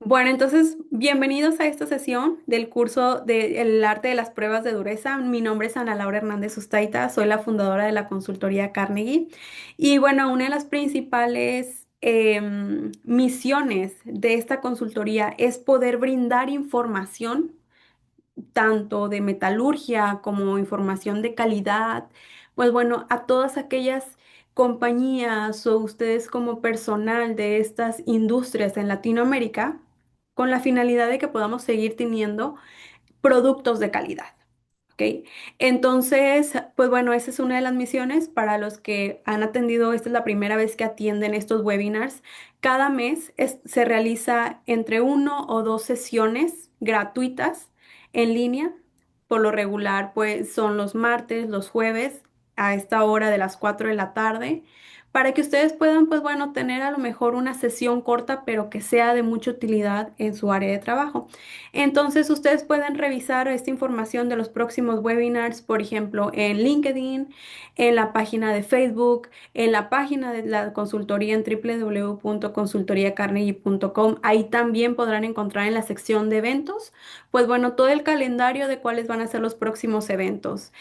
Bueno, entonces, bienvenidos a esta sesión del curso de El arte de las pruebas de dureza. Mi nombre es Ana Laura Hernández Ustaita, soy la fundadora de la consultoría Carnegie. Y bueno, una de las principales misiones de esta consultoría es poder brindar información tanto de metalurgia como información de calidad, pues bueno, a todas aquellas compañías o ustedes como personal de estas industrias en Latinoamérica, con la finalidad de que podamos seguir teniendo productos de calidad. ¿Ok? Entonces, pues bueno, esa es una de las misiones para los que han atendido. Esta es la primera vez que atienden estos webinars. Cada mes se realiza entre uno o dos sesiones gratuitas en línea. Por lo regular, pues son los martes, los jueves, a esta hora de las 4 de la tarde, para que ustedes puedan, pues bueno, tener a lo mejor una sesión corta, pero que sea de mucha utilidad en su área de trabajo. Entonces, ustedes pueden revisar esta información de los próximos webinars, por ejemplo, en LinkedIn, en la página de Facebook, en la página de la consultoría en www.consultoriacarnegie.com. Ahí también podrán encontrar en la sección de eventos, pues bueno, todo el calendario de cuáles van a ser los próximos eventos.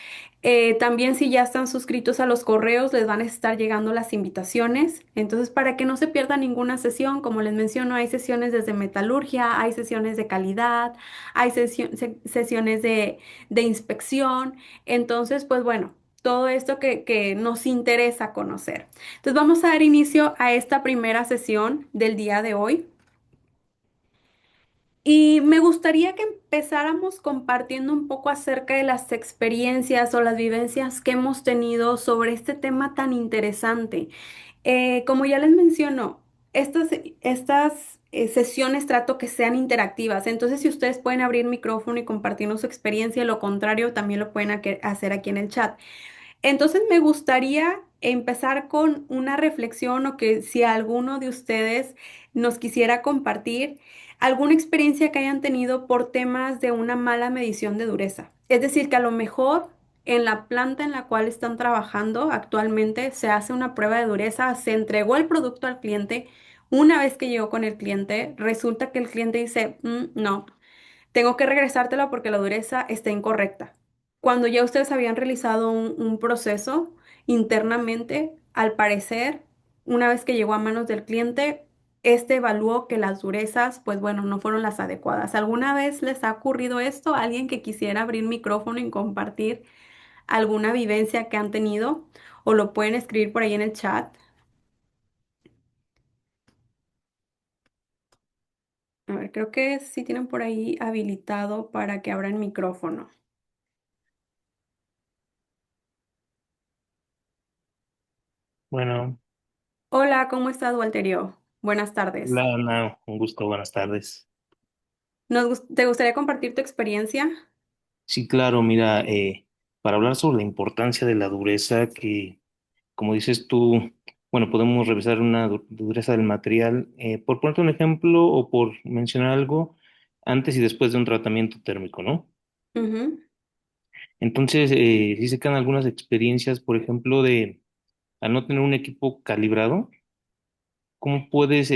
También si ya están suscritos a los correos, les van a estar llegando las invitaciones. Entonces, para que no se pierda ninguna sesión, como les menciono, hay sesiones desde metalurgia, hay sesiones de calidad, hay sesiones de inspección. Entonces, pues bueno, todo esto que nos interesa conocer. Entonces, vamos a dar inicio a esta primera sesión del día de hoy. Y me gustaría que empezáramos compartiendo un poco acerca de las experiencias o las vivencias que hemos tenido sobre este tema tan interesante. Como ya les menciono, estas sesiones trato que sean interactivas. Entonces, si ustedes pueden abrir micrófono y compartirnos su experiencia, lo contrario, también lo pueden hacer aquí en el chat. Entonces me gustaría empezar con una reflexión o que si alguno de ustedes nos quisiera compartir alguna experiencia que hayan tenido por temas de una mala medición de dureza. Es decir, que a lo mejor en la planta en la cual están trabajando actualmente se hace una prueba de dureza, se entregó el producto al cliente. Una vez que llegó con el cliente, resulta que el cliente dice, no, tengo que regresártela porque la dureza está incorrecta. Cuando ya ustedes habían realizado un proceso internamente, al parecer, una vez que llegó a manos del cliente, este evaluó que las durezas, pues bueno, no fueron las adecuadas. ¿Alguna vez les ha ocurrido esto? ¿Alguien que quisiera abrir micrófono y compartir alguna vivencia que han tenido? O lo pueden escribir por ahí en el chat. A ver, creo que sí tienen por ahí habilitado para que abran micrófono. Bueno, Hola, ¿cómo estás, Walterio? Buenas tardes. hola Ana, un gusto, buenas tardes. ¿Te gustaría compartir tu experiencia? Sí, claro, mira, para hablar sobre la importancia de la dureza, que como dices tú, bueno, podemos revisar una dureza del material, por ponerte un ejemplo o por mencionar algo, antes y después de un tratamiento térmico, ¿no? Ujú. Entonces, sí se quedan algunas experiencias, por ejemplo, de al no tener un equipo calibrado, ¿cómo puedes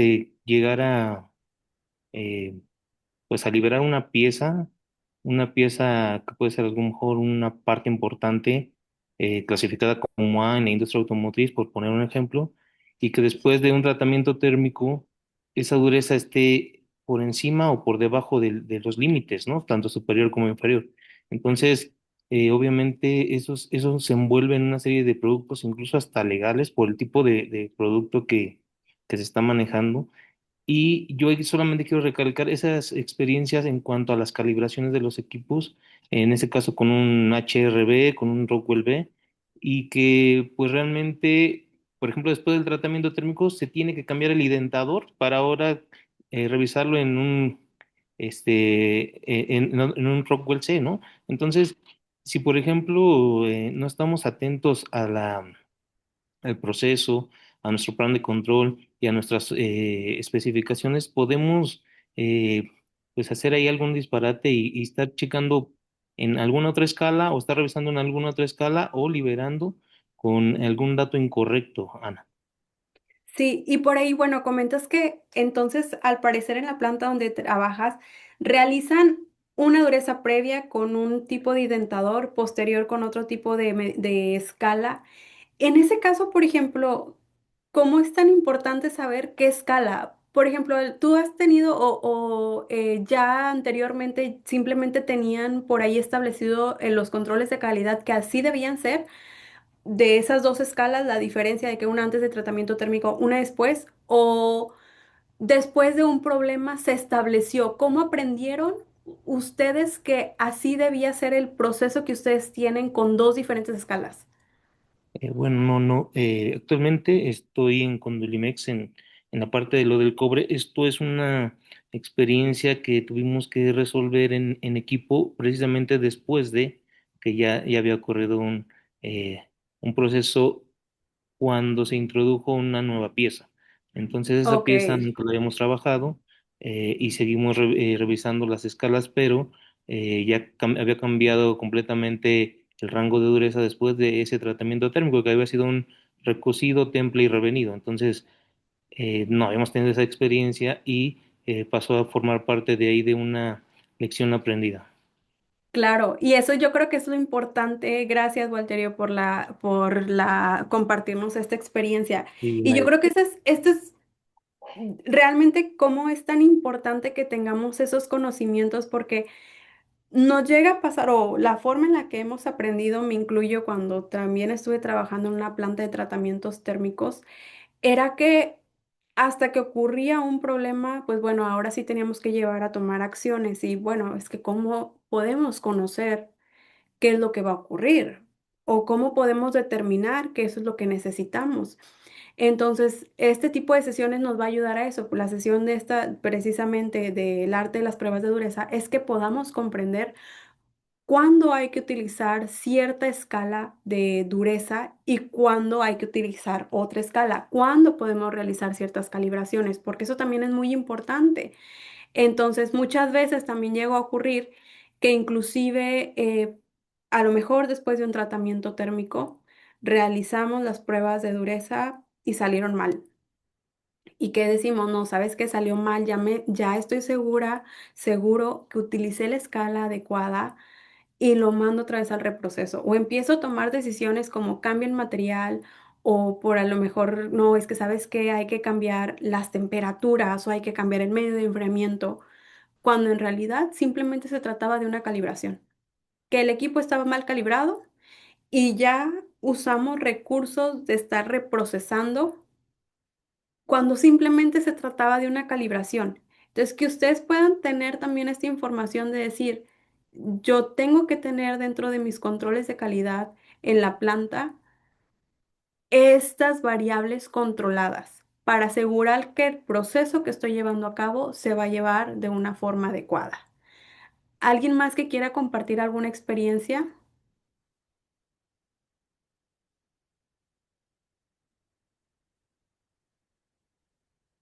llegar a eh, pues a liberar una pieza que puede ser a lo mejor una parte importante, clasificada como A en la industria automotriz, por poner un ejemplo, y que después de un tratamiento térmico, esa dureza esté por encima o por debajo de los límites, ¿no? Tanto superior como inferior. Entonces, obviamente, eso se envuelve en una serie de productos, incluso hasta legales, por el tipo de producto que se está manejando. Y yo aquí solamente quiero recalcar esas experiencias en cuanto a las calibraciones de los equipos, en este caso con un HRB, con un Rockwell B, y que pues realmente, por ejemplo, después del tratamiento térmico se tiene que cambiar el identador para ahora revisarlo en en un Rockwell C, ¿no? Entonces, si por ejemplo no estamos atentos a al proceso, a nuestro plan de control y a nuestras especificaciones, podemos pues hacer ahí algún disparate y estar checando en alguna otra escala o estar revisando en alguna otra escala o liberando con algún dato incorrecto, Ana. Sí, y por ahí, bueno, comentas que entonces, al parecer en la planta donde trabajas, realizan una dureza previa con un tipo de identador, posterior con otro tipo de escala. En ese caso, por ejemplo, ¿cómo es tan importante saber qué escala? Por ejemplo, ¿tú has tenido ya anteriormente simplemente tenían por ahí establecido en los controles de calidad que así debían ser? De esas dos escalas, la diferencia de que una antes de tratamiento térmico, una después, o después de un problema se estableció. ¿Cómo aprendieron ustedes que así debía ser el proceso que ustedes tienen con dos diferentes escalas? Bueno, no, no. Actualmente estoy en Condulimex en la parte de lo del cobre. Esto es una experiencia que tuvimos que resolver en equipo precisamente después de que ya había ocurrido un proceso cuando se introdujo una nueva pieza. Entonces esa Ok, pieza nunca la habíamos trabajado y seguimos revisando las escalas, pero había cambiado completamente el rango de dureza después de ese tratamiento térmico, que había sido un recocido, temple y revenido. Entonces no habíamos tenido esa experiencia y pasó a formar parte de ahí de una lección aprendida. claro. Y eso yo creo que es lo importante. Gracias, Walterio, por compartirnos esta experiencia. Y Y yo creo que este es realmente cómo es tan importante que tengamos esos conocimientos porque nos llega a pasar, o la forma en la que hemos aprendido, me incluyo cuando también estuve trabajando en una planta de tratamientos térmicos, era que hasta que ocurría un problema, pues bueno, ahora sí teníamos que llevar a tomar acciones y bueno, es que cómo podemos conocer qué es lo que va a ocurrir o cómo podemos determinar que eso es lo que necesitamos. Entonces, este tipo de sesiones nos va a ayudar a eso. La sesión de esta, precisamente del arte de las pruebas de dureza, es que podamos comprender cuándo hay que utilizar cierta escala de dureza y cuándo hay que utilizar otra escala, cuándo podemos realizar ciertas calibraciones, porque eso también es muy importante. Entonces, muchas veces también llegó a ocurrir que inclusive a lo mejor después de un tratamiento térmico, realizamos las pruebas de dureza y salieron mal. ¿Y qué decimos? No, ¿sabes qué salió mal? Ya estoy seguro que utilicé la escala adecuada y lo mando otra vez al reproceso. O empiezo a tomar decisiones como cambio el material o por a lo mejor, no, es que sabes que hay que cambiar las temperaturas o hay que cambiar el medio de enfriamiento, cuando en realidad simplemente se trataba de una calibración, que el equipo estaba mal calibrado y ya usamos recursos de estar reprocesando cuando simplemente se trataba de una calibración. Entonces, que ustedes puedan tener también esta información de decir, yo tengo que tener dentro de mis controles de calidad en la planta estas variables controladas para asegurar que el proceso que estoy llevando a cabo se va a llevar de una forma adecuada. ¿Alguien más que quiera compartir alguna experiencia?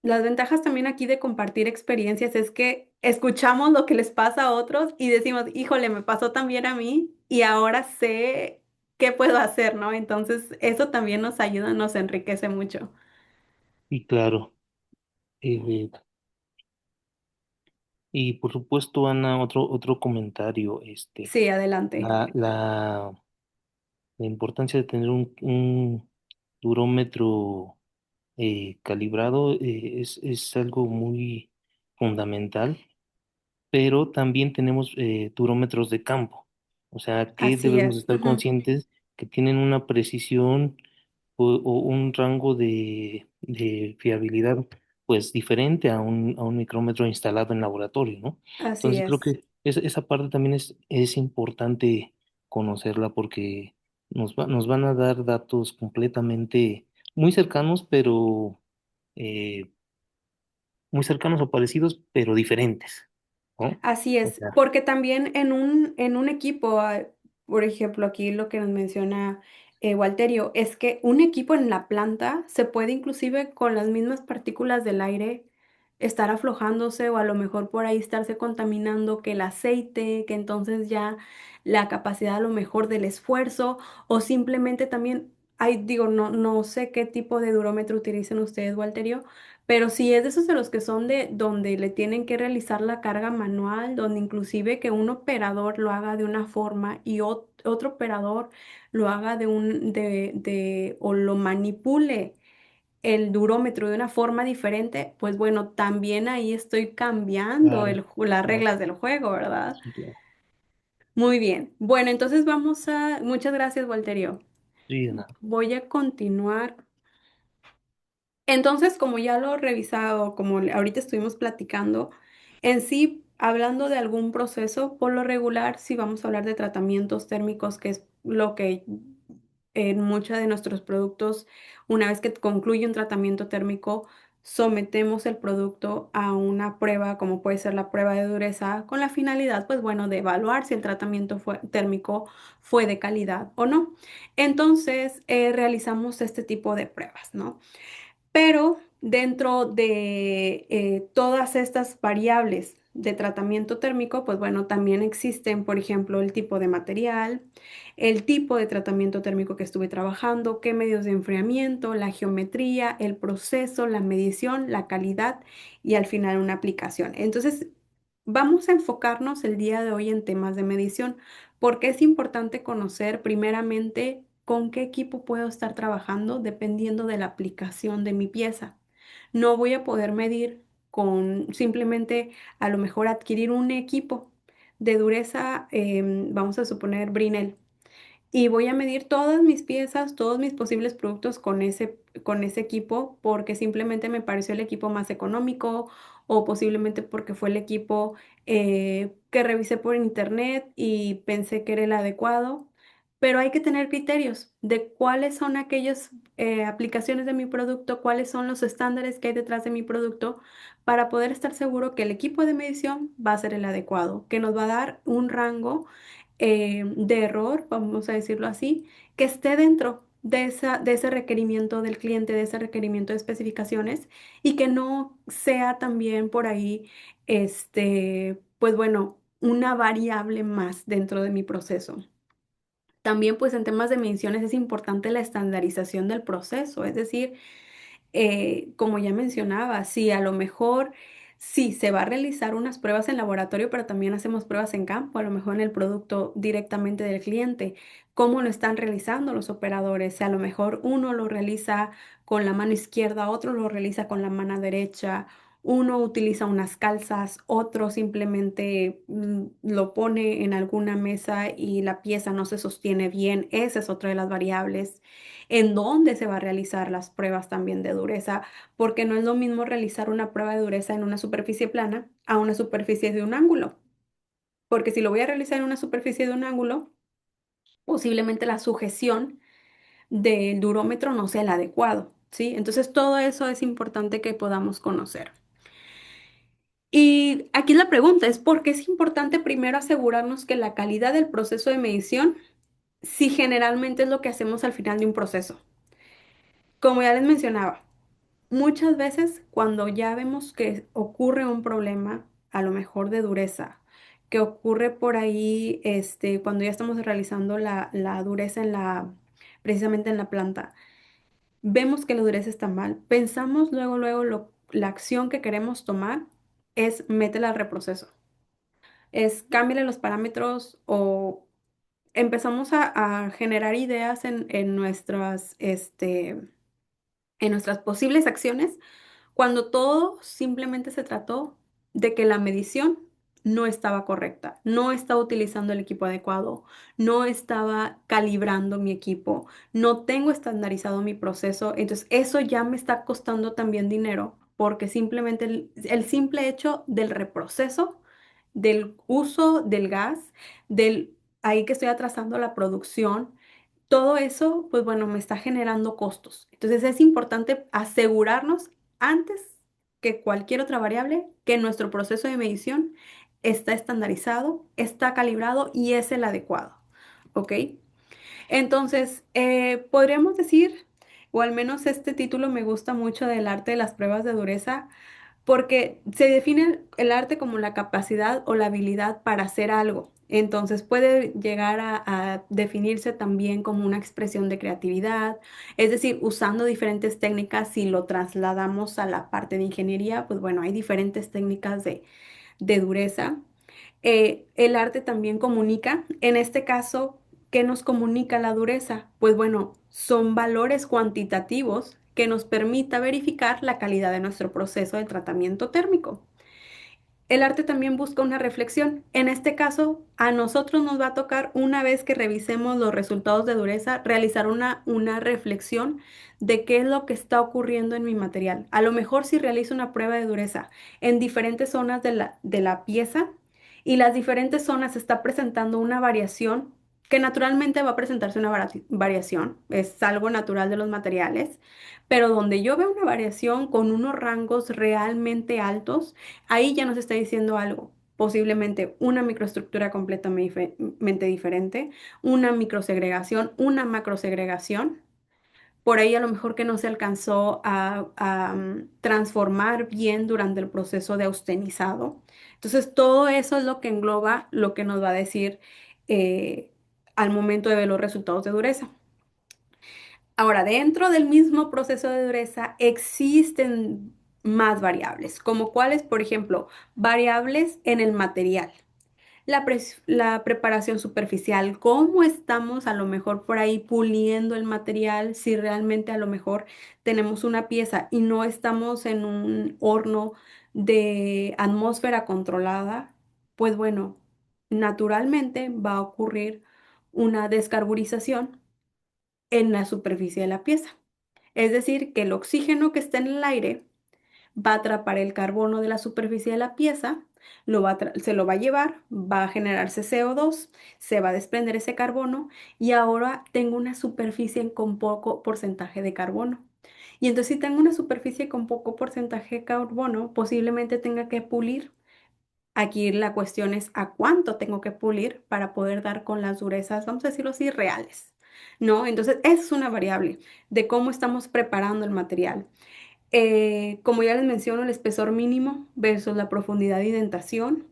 Las ventajas también aquí de compartir experiencias es que escuchamos lo que les pasa a otros y decimos, híjole, me pasó también a mí y ahora sé qué puedo hacer, ¿no? Entonces, eso también nos ayuda, nos enriquece mucho. Y claro, eh, y por supuesto, Ana, otro comentario, Sí, adelante. la, la, la importancia de tener un durómetro calibrado es algo muy fundamental, pero también tenemos turómetros de campo. O sea, que Así debemos es. estar conscientes que tienen una precisión o un rango de fiabilidad pues diferente a un micrómetro instalado en laboratorio, ¿no? Así Entonces creo es. que esa parte también es importante conocerla porque nos van a dar datos completamente muy cercanos, pero eh, muy cercanos o parecidos, pero diferentes, ¿no? Así O es, sea, porque también en un equipo, por ejemplo, aquí lo que nos menciona Walterio, es que un equipo en la planta se puede inclusive con las mismas partículas del aire estar aflojándose o a lo mejor por ahí estarse contaminando que el aceite, que entonces ya la capacidad a lo mejor del esfuerzo o simplemente también Ay, digo, no sé qué tipo de durómetro utilicen ustedes, Walterio, pero si es de esos de los que son de donde le tienen que realizar la carga manual, donde inclusive que un operador lo haga de una forma y otro operador lo haga o lo manipule el durómetro de una forma diferente, pues bueno, también ahí estoy cambiando Claro, las claro, reglas del juego, ¿verdad? sí, claro. Muy bien. Bueno, entonces muchas gracias, Walterio. Sí, de nada. Voy a continuar. Entonces, como ya lo he revisado, como ahorita estuvimos platicando, en sí, hablando de algún proceso, por lo regular, si vamos a hablar de tratamientos térmicos, que es lo que en muchos de nuestros productos, una vez que concluye un tratamiento térmico, sometemos el producto a una prueba, como puede ser la prueba de dureza, con la finalidad, pues bueno, de evaluar si el térmico fue de calidad o no. Entonces, realizamos este tipo de pruebas, ¿no? Pero dentro de todas estas variables de tratamiento térmico, pues bueno, también existen, por ejemplo, el tipo de material, el tipo de tratamiento térmico que estuve trabajando, qué medios de enfriamiento, la geometría, el proceso, la medición, la calidad y al final una aplicación. Entonces, vamos a enfocarnos el día de hoy en temas de medición, porque es importante conocer primeramente con qué equipo puedo estar trabajando dependiendo de la aplicación de mi pieza. No voy a poder medir con simplemente a lo mejor adquirir un equipo de dureza, vamos a suponer Brinell, y voy a medir todas mis piezas, todos mis posibles productos con ese equipo porque simplemente me pareció el equipo más económico o posiblemente porque fue el equipo que revisé por internet y pensé que era el adecuado. Pero hay que tener criterios de cuáles son aquellas aplicaciones de mi producto, cuáles son los estándares que hay detrás de mi producto para poder estar seguro que el equipo de medición va a ser el adecuado, que nos va a dar un rango de error, vamos a decirlo así, que esté dentro de ese requerimiento del cliente, de ese requerimiento de especificaciones y que no sea también por ahí, pues bueno, una variable más dentro de mi proceso. También pues en temas de mediciones es importante la estandarización del proceso, es decir, como ya mencionaba, si a lo mejor sí se va a realizar unas pruebas en laboratorio, pero también hacemos pruebas en campo, a lo mejor en el producto directamente del cliente, cómo lo están realizando los operadores, si a lo mejor uno lo realiza con la mano izquierda, otro lo realiza con la mano derecha. Uno utiliza unas calzas, otro simplemente lo pone en alguna mesa y la pieza no se sostiene bien. Esa es otra de las variables en dónde se va a realizar las pruebas también de dureza, porque no es lo mismo realizar una prueba de dureza en una superficie plana a una superficie de un ángulo, porque si lo voy a realizar en una superficie de un ángulo, posiblemente la sujeción del durómetro no sea el adecuado, ¿sí? Entonces todo eso es importante que podamos conocer. Y aquí la pregunta es, ¿por qué es importante primero asegurarnos que la calidad del proceso de medición, si generalmente es lo que hacemos al final de un proceso? Como ya les mencionaba, muchas veces cuando ya vemos que ocurre un problema, a lo mejor de dureza, que ocurre por ahí, cuando ya estamos realizando la dureza precisamente en la planta, vemos que la dureza está mal, pensamos luego, la acción que queremos tomar es métela al reproceso, es cámbiale los parámetros o empezamos a generar ideas en nuestras posibles acciones cuando todo simplemente se trató de que la medición no estaba correcta, no estaba utilizando el equipo adecuado, no estaba calibrando mi equipo, no tengo estandarizado mi proceso, entonces eso ya me está costando también dinero porque simplemente el simple hecho del reproceso, del uso del gas, del ahí que estoy atrasando la producción, todo eso, pues bueno, me está generando costos. Entonces es importante asegurarnos antes que cualquier otra variable que nuestro proceso de medición está estandarizado, está calibrado y es el adecuado. ¿Ok? Entonces, podríamos decir, o al menos este título me gusta mucho del arte de las pruebas de dureza, porque se define el arte como la capacidad o la habilidad para hacer algo. Entonces puede llegar a definirse también como una expresión de creatividad, es decir, usando diferentes técnicas, si lo trasladamos a la parte de ingeniería, pues bueno, hay diferentes técnicas de dureza. El arte también comunica. En este caso, ¿qué nos comunica la dureza? Pues bueno, son valores cuantitativos que nos permita verificar la calidad de nuestro proceso de tratamiento térmico. El arte también busca una reflexión. En este caso, a nosotros nos va a tocar, una vez que revisemos los resultados de dureza, realizar una reflexión de qué es lo que está ocurriendo en mi material. A lo mejor si realizo una prueba de dureza en diferentes zonas de la pieza y las diferentes zonas está presentando una variación, que naturalmente va a presentarse una variación, es algo natural de los materiales, pero donde yo veo una variación con unos rangos realmente altos, ahí ya nos está diciendo algo. Posiblemente una microestructura completamente diferente, una microsegregación, una macrosegregación. Por ahí a lo mejor que no se alcanzó a transformar bien durante el proceso de austenizado. Entonces, todo eso es lo que engloba lo que nos va a decir eh, al momento de ver los resultados de dureza. Ahora, dentro del mismo proceso de dureza existen más variables, como cuáles, por ejemplo, variables en el material, la preparación superficial, cómo estamos a lo mejor por ahí puliendo el material, si realmente a lo mejor tenemos una pieza y no estamos en un horno de atmósfera controlada, pues bueno, naturalmente va a ocurrir una descarburización en la superficie de la pieza. Es decir, que el oxígeno que está en el aire va a atrapar el carbono de la superficie de la pieza, se lo va a llevar, va a generarse CO2, se va a desprender ese carbono y ahora tengo una superficie con poco porcentaje de carbono. Y entonces si tengo una superficie con poco porcentaje de carbono, posiblemente tenga que pulir. Aquí la cuestión es a cuánto tengo que pulir para poder dar con las durezas, vamos a decirlo así, reales, ¿no? Entonces, esa es una variable de cómo estamos preparando el material. Como ya les menciono, el espesor mínimo versus la profundidad de indentación,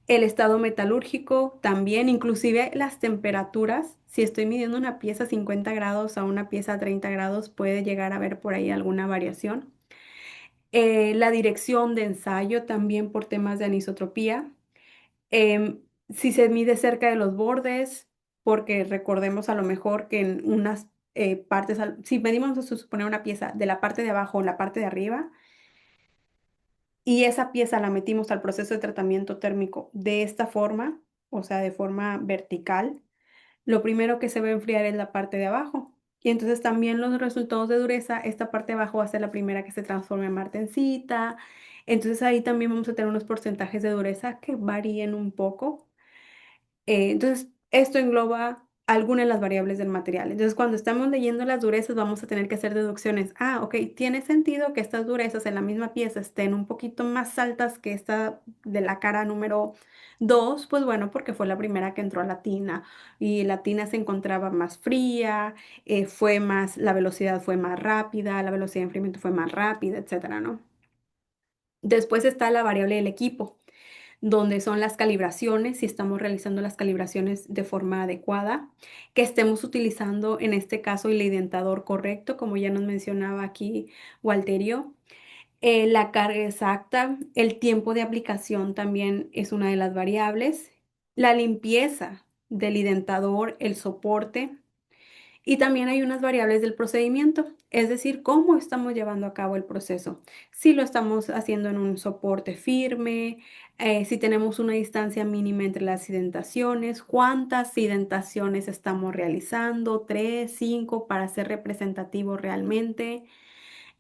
el estado metalúrgico también, inclusive las temperaturas. Si estoy midiendo una pieza a 50 grados a una pieza a 30 grados, puede llegar a haber por ahí alguna variación. La dirección de ensayo también por temas de anisotropía. Si se mide cerca de los bordes, porque recordemos a lo mejor que en unas partes, si medimos, vamos a suponer una pieza de la parte de abajo o la parte de arriba, y esa pieza la metimos al proceso de tratamiento térmico de esta forma, o sea, de forma vertical, lo primero que se va a enfriar es la parte de abajo. Y entonces también los resultados de dureza, esta parte de abajo va a ser la primera que se transforme en martensita. Entonces ahí también vamos a tener unos porcentajes de dureza que varíen un poco. Entonces, esto engloba algunas de las variables del material. Entonces, cuando estamos leyendo las durezas, vamos a tener que hacer deducciones. Ah, ok, tiene sentido que estas durezas en la misma pieza estén un poquito más altas que esta de la cara número 2, pues bueno, porque fue la primera que entró a la tina y la tina se encontraba más fría, la velocidad fue más rápida, la velocidad de enfriamiento fue más rápida, etcétera, ¿no? Después está la variable del equipo, donde son las calibraciones, si estamos realizando las calibraciones de forma adecuada, que estemos utilizando en este caso el identador correcto, como ya nos mencionaba aquí Walterio. La carga exacta, el tiempo de aplicación también es una de las variables, la limpieza del identador, el soporte. Y también hay unas variables del procedimiento, es decir, cómo estamos llevando a cabo el proceso. Si lo estamos haciendo en un soporte firme, si tenemos una distancia mínima entre las indentaciones, cuántas indentaciones estamos realizando, tres, cinco, para ser representativo realmente.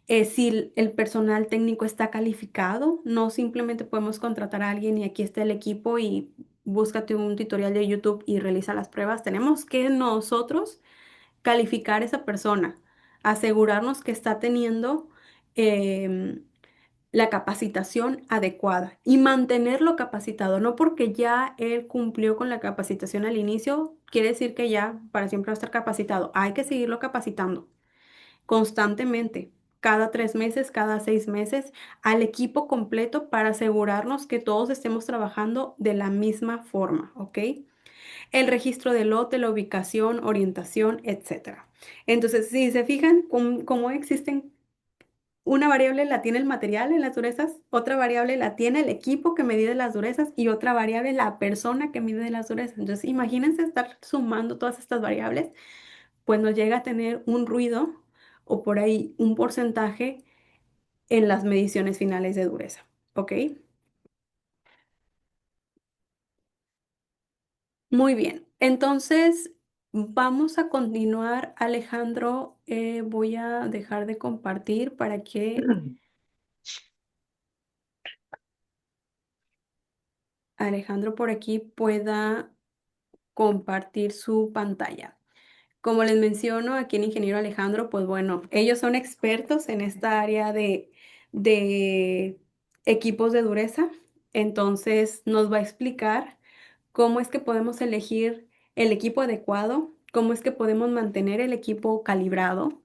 Si el personal técnico está calificado, no simplemente podemos contratar a alguien y aquí está el equipo y búscate un tutorial de YouTube y realiza las pruebas. Tenemos que nosotros calificar a esa persona, asegurarnos que está teniendo em, la capacitación adecuada y mantenerlo capacitado. No porque ya él cumplió con la capacitación al inicio, quiere decir que ya para siempre va a estar capacitado. Hay que seguirlo capacitando constantemente. cada 3 meses, cada 6 meses, al equipo completo para asegurarnos que todos estemos trabajando de la misma forma, ¿ok? El registro del lote, la ubicación, orientación, etcétera. Entonces, si se fijan cómo existen, una variable la tiene el material en las durezas, otra variable la tiene el equipo que mide las durezas y otra variable la persona que mide las durezas. Entonces, imagínense estar sumando todas estas variables, pues nos llega a tener un ruido o por ahí un porcentaje en las mediciones finales de dureza. ¿Ok? Muy bien. Entonces, vamos a continuar, Alejandro. Voy a dejar de compartir para que Alejandro por aquí pueda compartir su pantalla. Como les menciono, aquí en Ingeniero Alejandro, pues bueno, ellos son expertos en esta área de equipos de dureza. Entonces, nos va a explicar cómo es que podemos elegir el equipo adecuado, cómo es que podemos mantener el equipo calibrado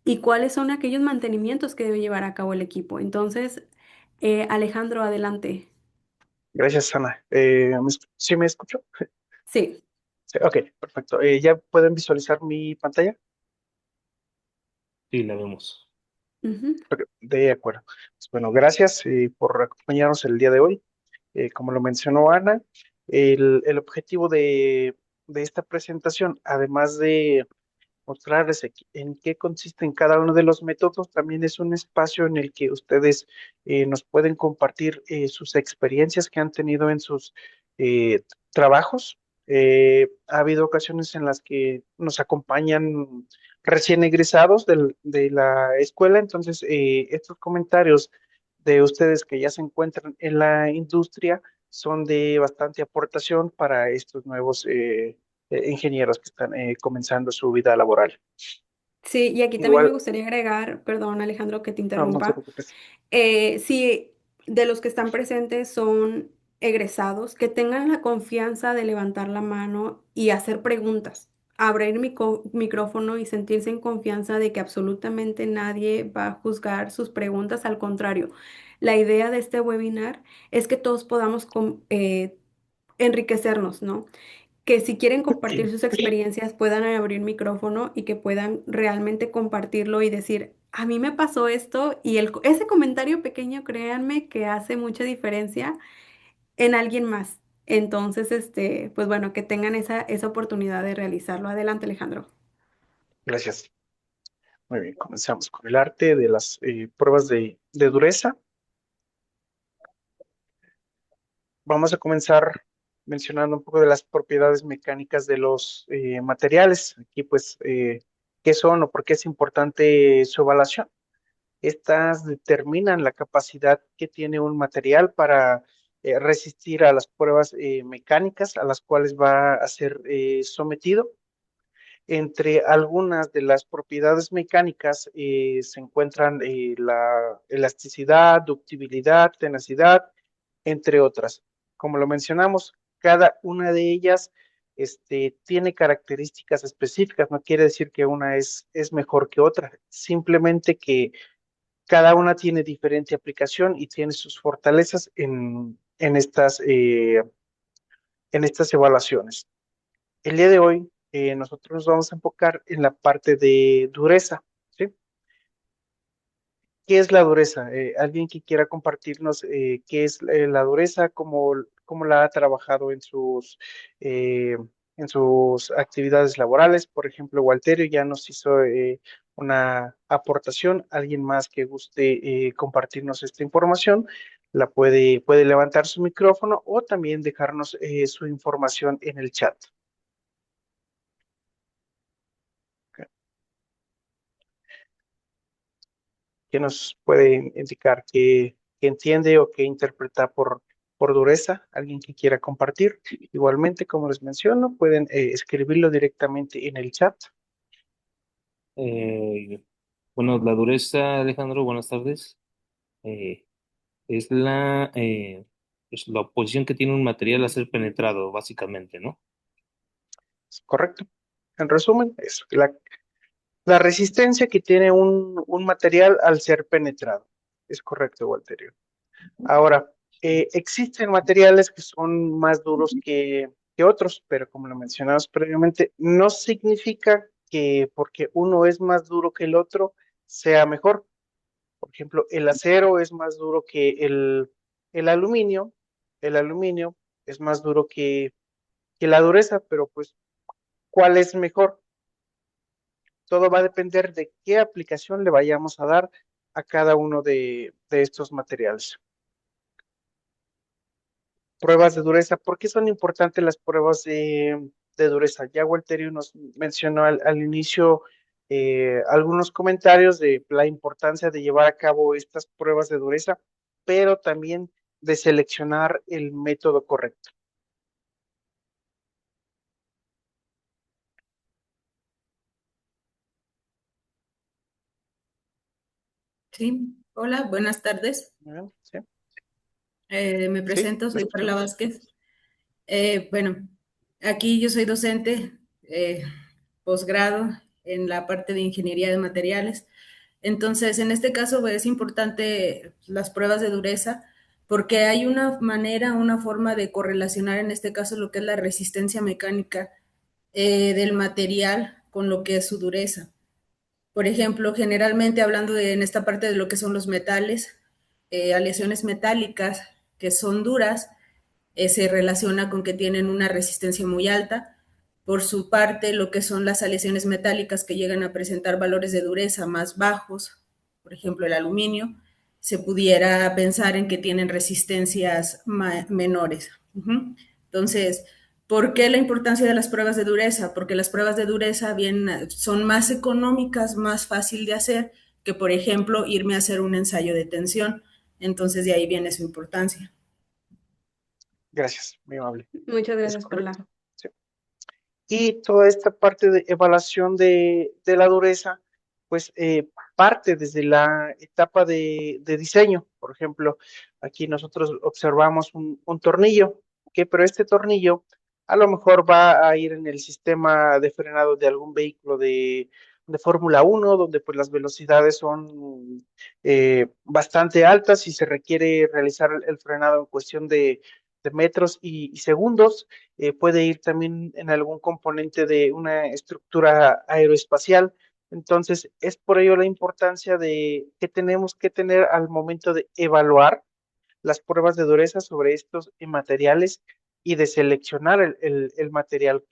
y cuáles son aquellos mantenimientos que debe llevar a cabo el equipo. Entonces, Alejandro, adelante. Gracias, Ana. ¿Sí me escucho? Sí. Sí, ok, perfecto. ¿Ya pueden visualizar mi pantalla? Sí, la vemos. Ujú. Ok, de acuerdo. Pues bueno, gracias por acompañarnos el día de hoy. Como lo mencionó Ana, el objetivo de esta presentación, además de mostrarles en qué consisten cada uno de los métodos. También es un espacio en el que ustedes nos pueden compartir sus experiencias que han tenido en sus trabajos. Ha habido ocasiones en las que nos acompañan recién egresados de la escuela, entonces estos comentarios de ustedes que ya se encuentran en la industria son de bastante aportación para estos nuevos ingenieros que están comenzando su vida laboral. Sí, y aquí también me Igual, gustaría agregar, perdón Alejandro que te no, no te interrumpa, preocupes. si de los que están presentes son egresados, que tengan la confianza de levantar la mano y hacer preguntas, abrir micrófono y sentirse en confianza de que absolutamente nadie va a juzgar sus preguntas, al contrario. La idea de este webinar es que todos podamos enriquecernos, ¿no? Que si quieren compartir sus experiencias puedan abrir micrófono y que puedan realmente compartirlo y decir, a mí me pasó esto y ese comentario pequeño, créanme que hace mucha diferencia en alguien más. Entonces, pues bueno, que tengan esa oportunidad de realizarlo. Adelante, Alejandro. Gracias. Muy bien, comenzamos con el arte de las pruebas de dureza. Vamos a comenzar mencionando un poco de las propiedades mecánicas de los materiales. Aquí, pues, ¿qué son o por qué es importante su evaluación? Estas determinan la capacidad que tiene un material para resistir a las pruebas mecánicas a las cuales va a ser sometido. Entre algunas de las propiedades mecánicas se encuentran la elasticidad, ductibilidad, tenacidad, entre otras. Como lo mencionamos, cada una de ellas tiene características específicas, no quiere decir que una es mejor que otra, simplemente que cada una tiene diferente aplicación y tiene sus fortalezas en estas evaluaciones. El día de hoy nosotros nos vamos a enfocar en la parte de dureza, ¿sí? ¿Qué es la dureza? Alguien que quiera compartirnos qué es la dureza, cómo la ha trabajado eh, en sus actividades laborales. Por ejemplo, Walterio ya nos hizo una aportación. Alguien más que guste compartirnos esta información, puede levantar su micrófono o también dejarnos su información en el chat. ¿Qué nos puede indicar qué entiende o qué interpreta por dureza? ¿Alguien que quiera compartir? Igualmente, como les menciono, pueden escribirlo directamente en el chat. Eh, bueno, la dureza, Alejandro, buenas tardes. Eh, es es la oposición que tiene un material a ser penetrado, básicamente, ¿no? ¿Es correcto? En resumen, eso. La resistencia que tiene un material al ser penetrado. Es correcto, Walterio. Ahora, existen materiales que son más duros que otros, pero como lo mencionamos previamente, no significa que porque uno es más duro que el otro sea mejor. Por ejemplo, el acero es más duro que el aluminio, el aluminio es más duro que la dureza, pero pues, ¿cuál es mejor? Todo va a depender de qué aplicación le vayamos a dar a cada uno de estos materiales. Pruebas de dureza. ¿Por qué son importantes las pruebas de dureza? Ya Walterio nos mencionó al inicio algunos comentarios de la importancia de llevar a cabo estas pruebas de dureza, pero también de seleccionar el método correcto. Sí, hola, buenas tardes. ¿No? ¿Sí? Me ¿Sí? presento, ¿Me soy Perla escuchamos? Vázquez. Bueno, aquí yo soy docente, posgrado en la parte de ingeniería de materiales. Entonces, en este caso pues, es importante las pruebas de dureza porque hay una manera, una forma de correlacionar en este caso lo que es la resistencia mecánica del material con lo que es su dureza. Por ejemplo, generalmente hablando en esta parte de lo que son los metales, aleaciones metálicas que son duras, se relaciona con que tienen una resistencia muy alta. Por su parte, lo que son las aleaciones metálicas que llegan a presentar valores de dureza más bajos, por ejemplo el aluminio, se pudiera pensar en que tienen resistencias menores. Entonces, ¿por qué la importancia de las pruebas de dureza? Porque las pruebas de dureza bien, son más económicas, más fácil de hacer que, por ejemplo, irme a hacer un ensayo de tensión. Entonces, de ahí viene su importancia. Gracias, muy amable. Muchas ¿Es gracias, correcto? Perla. Sí. Y toda esta parte de evaluación de la dureza, pues parte desde la etapa de diseño. Por ejemplo, aquí nosotros observamos un tornillo, ¿ok? Pero este tornillo a lo mejor va a ir en el sistema de frenado de algún vehículo de Fórmula uno donde pues las velocidades son bastante altas y se requiere realizar el frenado en cuestión de metros y segundos. Puede ir también en algún componente de una estructura aeroespacial. Entonces, es por ello la importancia de que tenemos que tener al momento de evaluar las pruebas de dureza sobre estos materiales y de seleccionar el material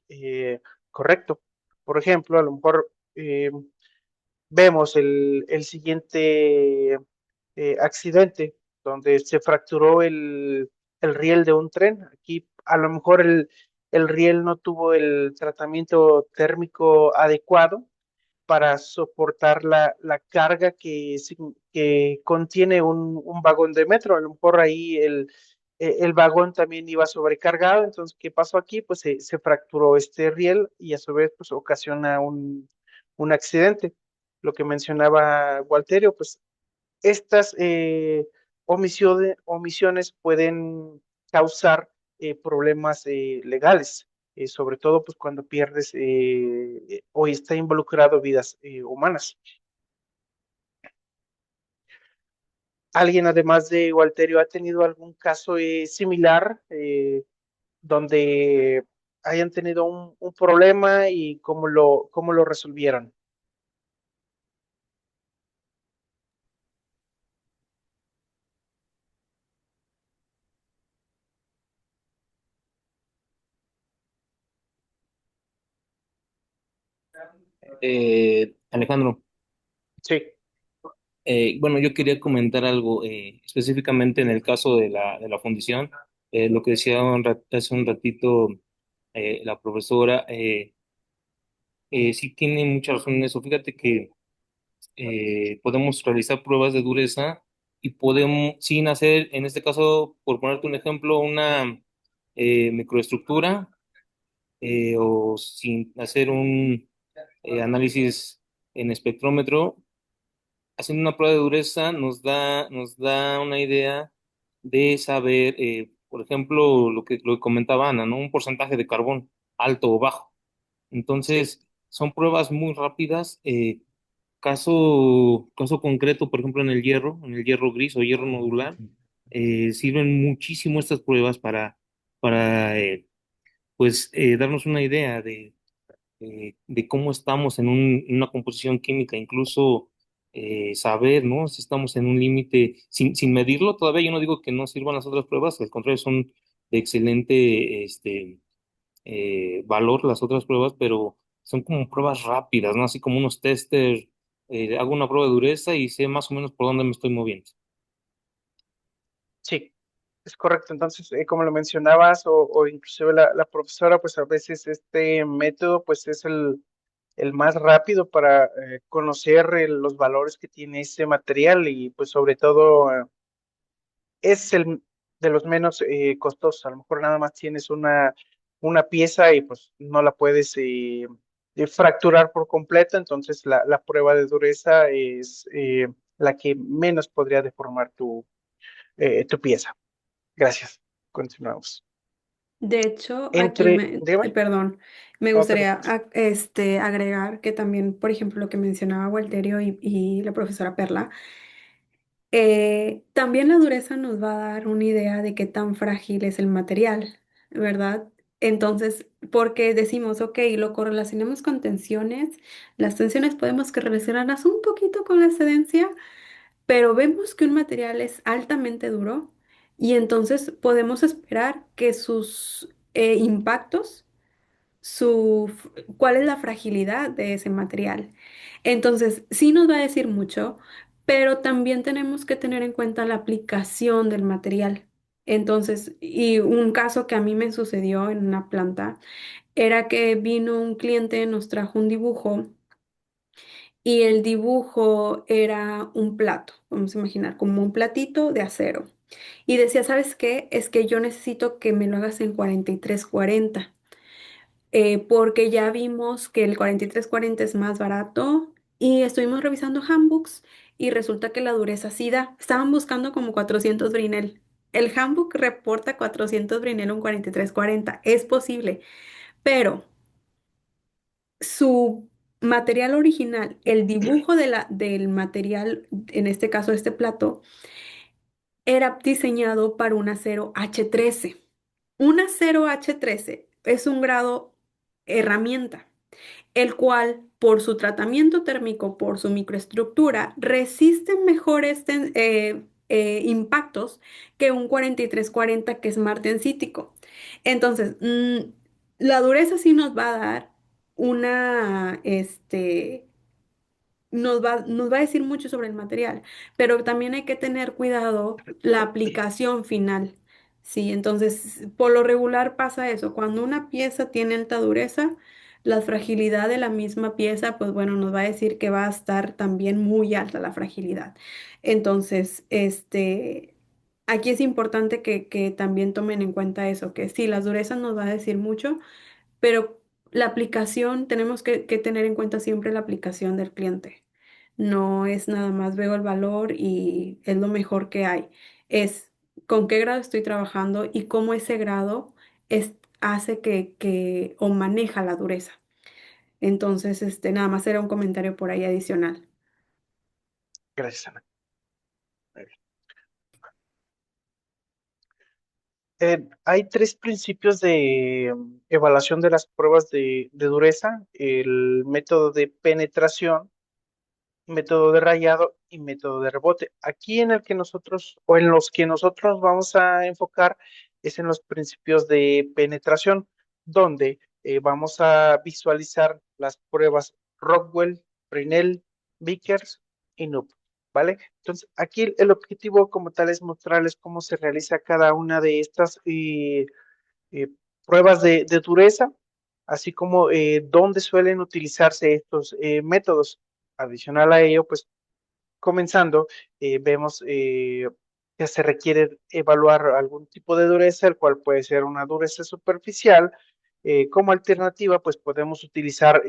correcto. Por ejemplo, a lo mejor vemos el siguiente accidente donde se fracturó el riel de un tren. Aquí a lo mejor el riel no tuvo el tratamiento térmico adecuado para soportar la carga que contiene un vagón de metro. A lo mejor ahí el vagón también iba sobrecargado. Entonces, ¿qué pasó aquí? Pues se fracturó este riel y a su vez pues ocasiona un accidente. Lo que mencionaba Walterio, pues estas omisiones pueden causar problemas legales, sobre todo pues cuando pierdes o está involucrado vidas humanas. ¿Alguien además de Walterio ha tenido algún caso similar donde hayan tenido un problema y cómo lo resolvieron? Alejandro, Sí, bueno, yo quería comentar algo específicamente en el caso de la fundición. Lo que decía hace un ratito la profesora, sí tiene mucha razón en eso. Fíjate que podemos realizar pruebas de dureza y podemos, sin hacer, en este caso, por ponerte un ejemplo, una microestructura o sin hacer un análisis en espectrómetro, haciendo una prueba de dureza nos da una idea de saber, por ejemplo, lo que comentaba Ana, ¿no? Un porcentaje de carbón, alto o bajo. sí, Entonces, son pruebas muy rápidas. Caso concreto, por ejemplo, en el hierro gris o hierro nodular, sirven muchísimo estas pruebas para pues, darnos una idea de cómo estamos en una composición química, incluso saber, ¿no? Si estamos en un límite, sin medirlo, todavía yo no digo que no sirvan las otras pruebas, al contrario, son de excelente valor las otras pruebas, pero son como pruebas rápidas, ¿no? Así como unos tester, hago una prueba de dureza y sé más o menos por dónde me estoy moviendo. Sí, es correcto. Entonces, como lo mencionabas, o inclusive la profesora, pues a veces este método pues es el más rápido para conocer los valores que tiene ese material y pues sobre todo es el de los menos costosos. A lo mejor nada más tienes una pieza y pues no la puedes fracturar por completo, entonces la prueba de dureza es la que menos podría deformar tu pieza. Gracias. Continuamos. De hecho, aquí Dime, perdón, me no te gustaría preocupes. agregar que también, por ejemplo, lo que mencionaba Walterio y la profesora Perla, también la dureza nos va a dar una idea de qué tan frágil es el material, ¿verdad? Entonces, porque decimos, ok, lo correlacionamos con tensiones, las tensiones podemos que relacionarlas un poquito con la excedencia, pero vemos que un material es altamente duro y entonces podemos esperar que sus impactos, cuál es la fragilidad de ese material. Entonces, sí nos va a decir mucho, pero también tenemos que tener en cuenta la aplicación del material. Entonces, y un caso que a mí me sucedió en una planta era que vino un cliente, nos trajo un dibujo y el dibujo era un plato, vamos a imaginar, como un platito de acero. Y decía, ¿sabes qué? Es que yo necesito que me lo hagas en 4340, porque ya vimos que el 4340 es más barato y estuvimos revisando handbooks y resulta que la dureza sí da. Estaban buscando como 400 Brinell. El handbook reporta 400 Brinell en 4340. Es posible, pero su material original, el dibujo del material, en este caso este plato, era diseñado para un acero H13. Un acero H13 es un grado herramienta, el cual, por su tratamiento térmico, por su microestructura, resiste mejores impactos que un 4340 que es martensítico. Entonces, la dureza sí nos va a dar una, nos va a decir mucho sobre el material, pero también hay que tener cuidado la aplicación final. Sí, entonces, por lo regular pasa eso. Cuando una pieza tiene alta dureza, la fragilidad de la misma pieza, pues bueno, nos va a decir que va a estar también muy alta la fragilidad. Entonces, aquí es importante que también tomen en cuenta eso, que sí, las durezas nos va a decir mucho, pero la aplicación, tenemos que tener en cuenta siempre la aplicación del cliente. No es nada más veo el valor y es lo mejor que hay. Es con qué grado estoy trabajando y cómo ese grado hace o maneja la dureza. Entonces, nada más era un comentario por ahí adicional. Gracias, Ana. Muy bien. Hay tres principios de evaluación de las pruebas de dureza: el método de penetración, método de rayado y método de rebote. Aquí en el que nosotros, o en los que nosotros vamos a enfocar, es en los principios de penetración, donde vamos a visualizar las pruebas Rockwell, Fresnel, Vickers y Knupp, ¿vale? Entonces, aquí el objetivo como tal es mostrarles cómo se realiza cada una de estas eh, pruebas de dureza, así como dónde suelen utilizarse estos métodos. Adicional a ello, pues comenzando, vemos que se requiere evaluar algún tipo de dureza, el cual puede ser una dureza superficial. Como alternativa, pues podemos utilizar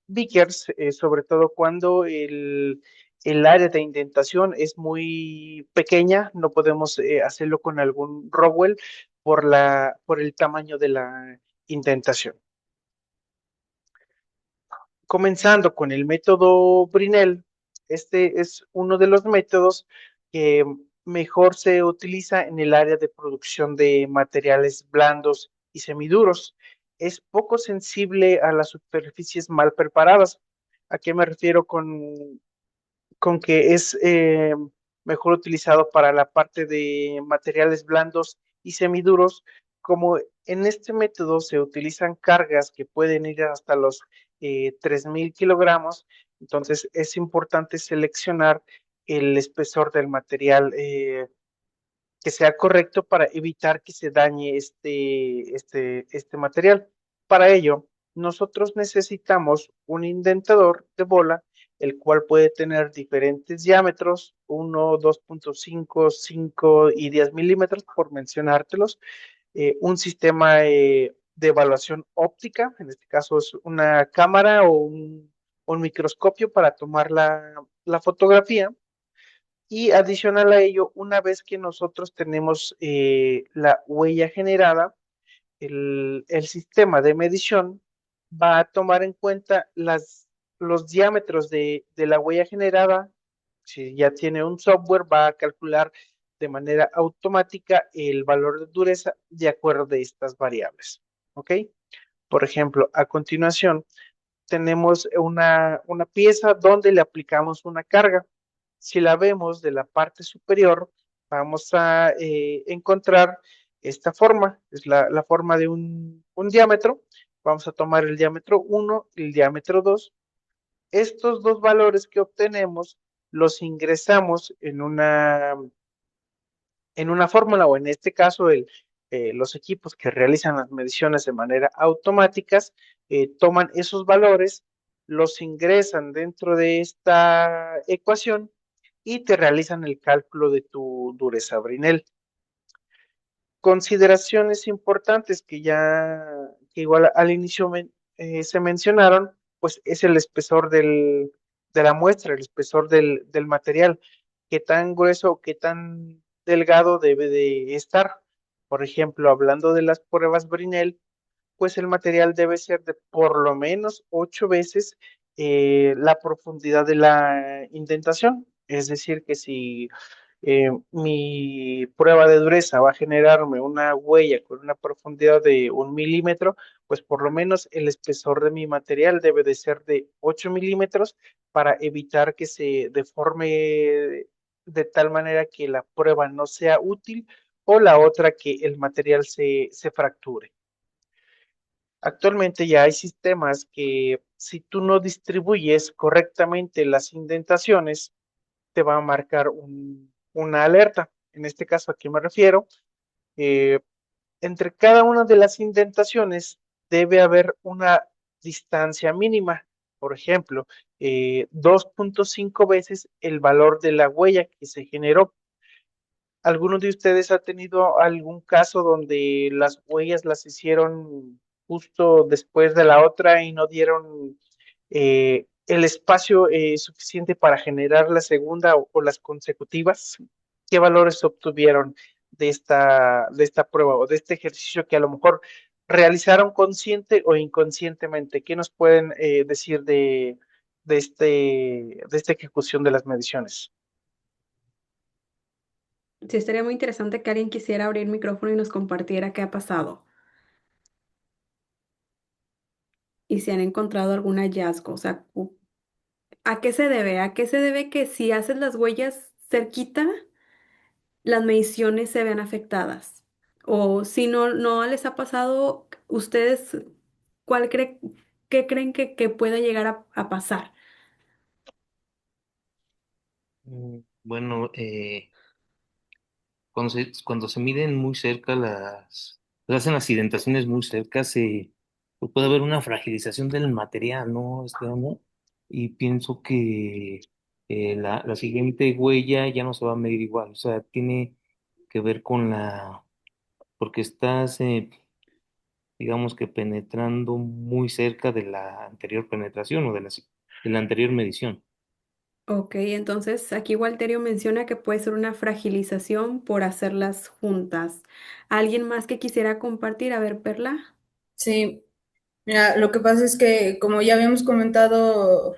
Vickers, sobre todo cuando el área de indentación es muy pequeña, no podemos hacerlo con algún Rowell por el tamaño de la indentación. Comenzando con el método Brinell, este es uno de los métodos que mejor se utiliza en el área de producción de materiales blandos y semiduros. Es poco sensible a las superficies mal preparadas. ¿A qué me refiero con que es mejor utilizado para la parte de materiales blandos y semiduros? Como en este método se utilizan cargas que pueden ir hasta los 3.000 kilogramos, entonces es importante seleccionar el espesor del material que sea correcto para evitar que se dañe este material. Para ello, nosotros necesitamos un indentador de bola, el cual puede tener diferentes diámetros, 1, 2.5, 5 y 10 milímetros, por mencionártelos. Un sistema de evaluación óptica, en este caso es una cámara o un microscopio para tomar la fotografía, y adicional a ello, una vez que nosotros tenemos la huella generada, el sistema de medición va a tomar en cuenta los diámetros de la huella generada. Si ya tiene un software, va a calcular de manera automática el valor de dureza de acuerdo de estas variables. ¿Ok? Por ejemplo, a continuación, tenemos una pieza donde le aplicamos una carga. Si la vemos de la parte superior, vamos a encontrar esta forma, es la forma de un diámetro. Vamos a tomar el diámetro 1 y el diámetro 2. Estos dos valores que obtenemos los ingresamos en una fórmula, o en este caso los equipos que realizan las mediciones de manera automáticas toman esos valores, los ingresan dentro de esta ecuación y te realizan el cálculo de tu dureza Brinell. Consideraciones importantes que igual al inicio se mencionaron, pues es el espesor de la muestra, el espesor del material, qué tan grueso o qué tan delgado debe de estar. Por ejemplo, hablando de las pruebas Brinell, pues el material debe ser de por lo menos 8 veces la profundidad de la indentación. Es decir, que si mi prueba de dureza va a generarme una huella con una profundidad de 1 milímetro, pues por lo menos el espesor de mi material debe de ser de 8 milímetros para evitar que se deforme de tal manera que la prueba no sea útil, o la otra, que el material se fracture. Actualmente ya hay sistemas que, si tú no distribuyes correctamente las indentaciones, te va a marcar una alerta. En este caso, ¿a qué me refiero? Eh, Entre cada una de las indentaciones debe haber una distancia mínima. Por ejemplo, 2.5 veces el valor de la huella que se generó. ¿Alguno de ustedes ha tenido algún caso donde las huellas las hicieron justo después de la otra y no dieron el espacio suficiente para generar la segunda o las consecutivas? ¿Qué valores obtuvieron de esta prueba o de este ejercicio que a lo mejor realizaron consciente o inconscientemente? ¿Qué nos pueden decir de esta ejecución de las mediciones? Sí, estaría muy interesante que alguien quisiera abrir micrófono y nos compartiera qué ha pasado y si han encontrado algún hallazgo. O sea, ¿a qué se debe? ¿A qué se debe que si haces las huellas cerquita, las mediciones se ven afectadas? O si no les ha pasado, ¿ustedes cuál cree, qué creen que pueda llegar a pasar? Bueno, cuando se miden muy cerca se hacen las indentaciones muy cerca, pues puede haber una fragilización del material, ¿no? ¿No? Y pienso que la siguiente huella ya no se va a medir igual, o sea, tiene que ver porque estás, digamos que penetrando muy cerca de la anterior penetración o de la anterior medición. Ok, entonces aquí Walterio menciona que puede ser una fragilización por hacerlas juntas. ¿Alguien más que quisiera compartir? A ver, Perla. Sí, Mira, lo que pasa es que, como ya habíamos comentado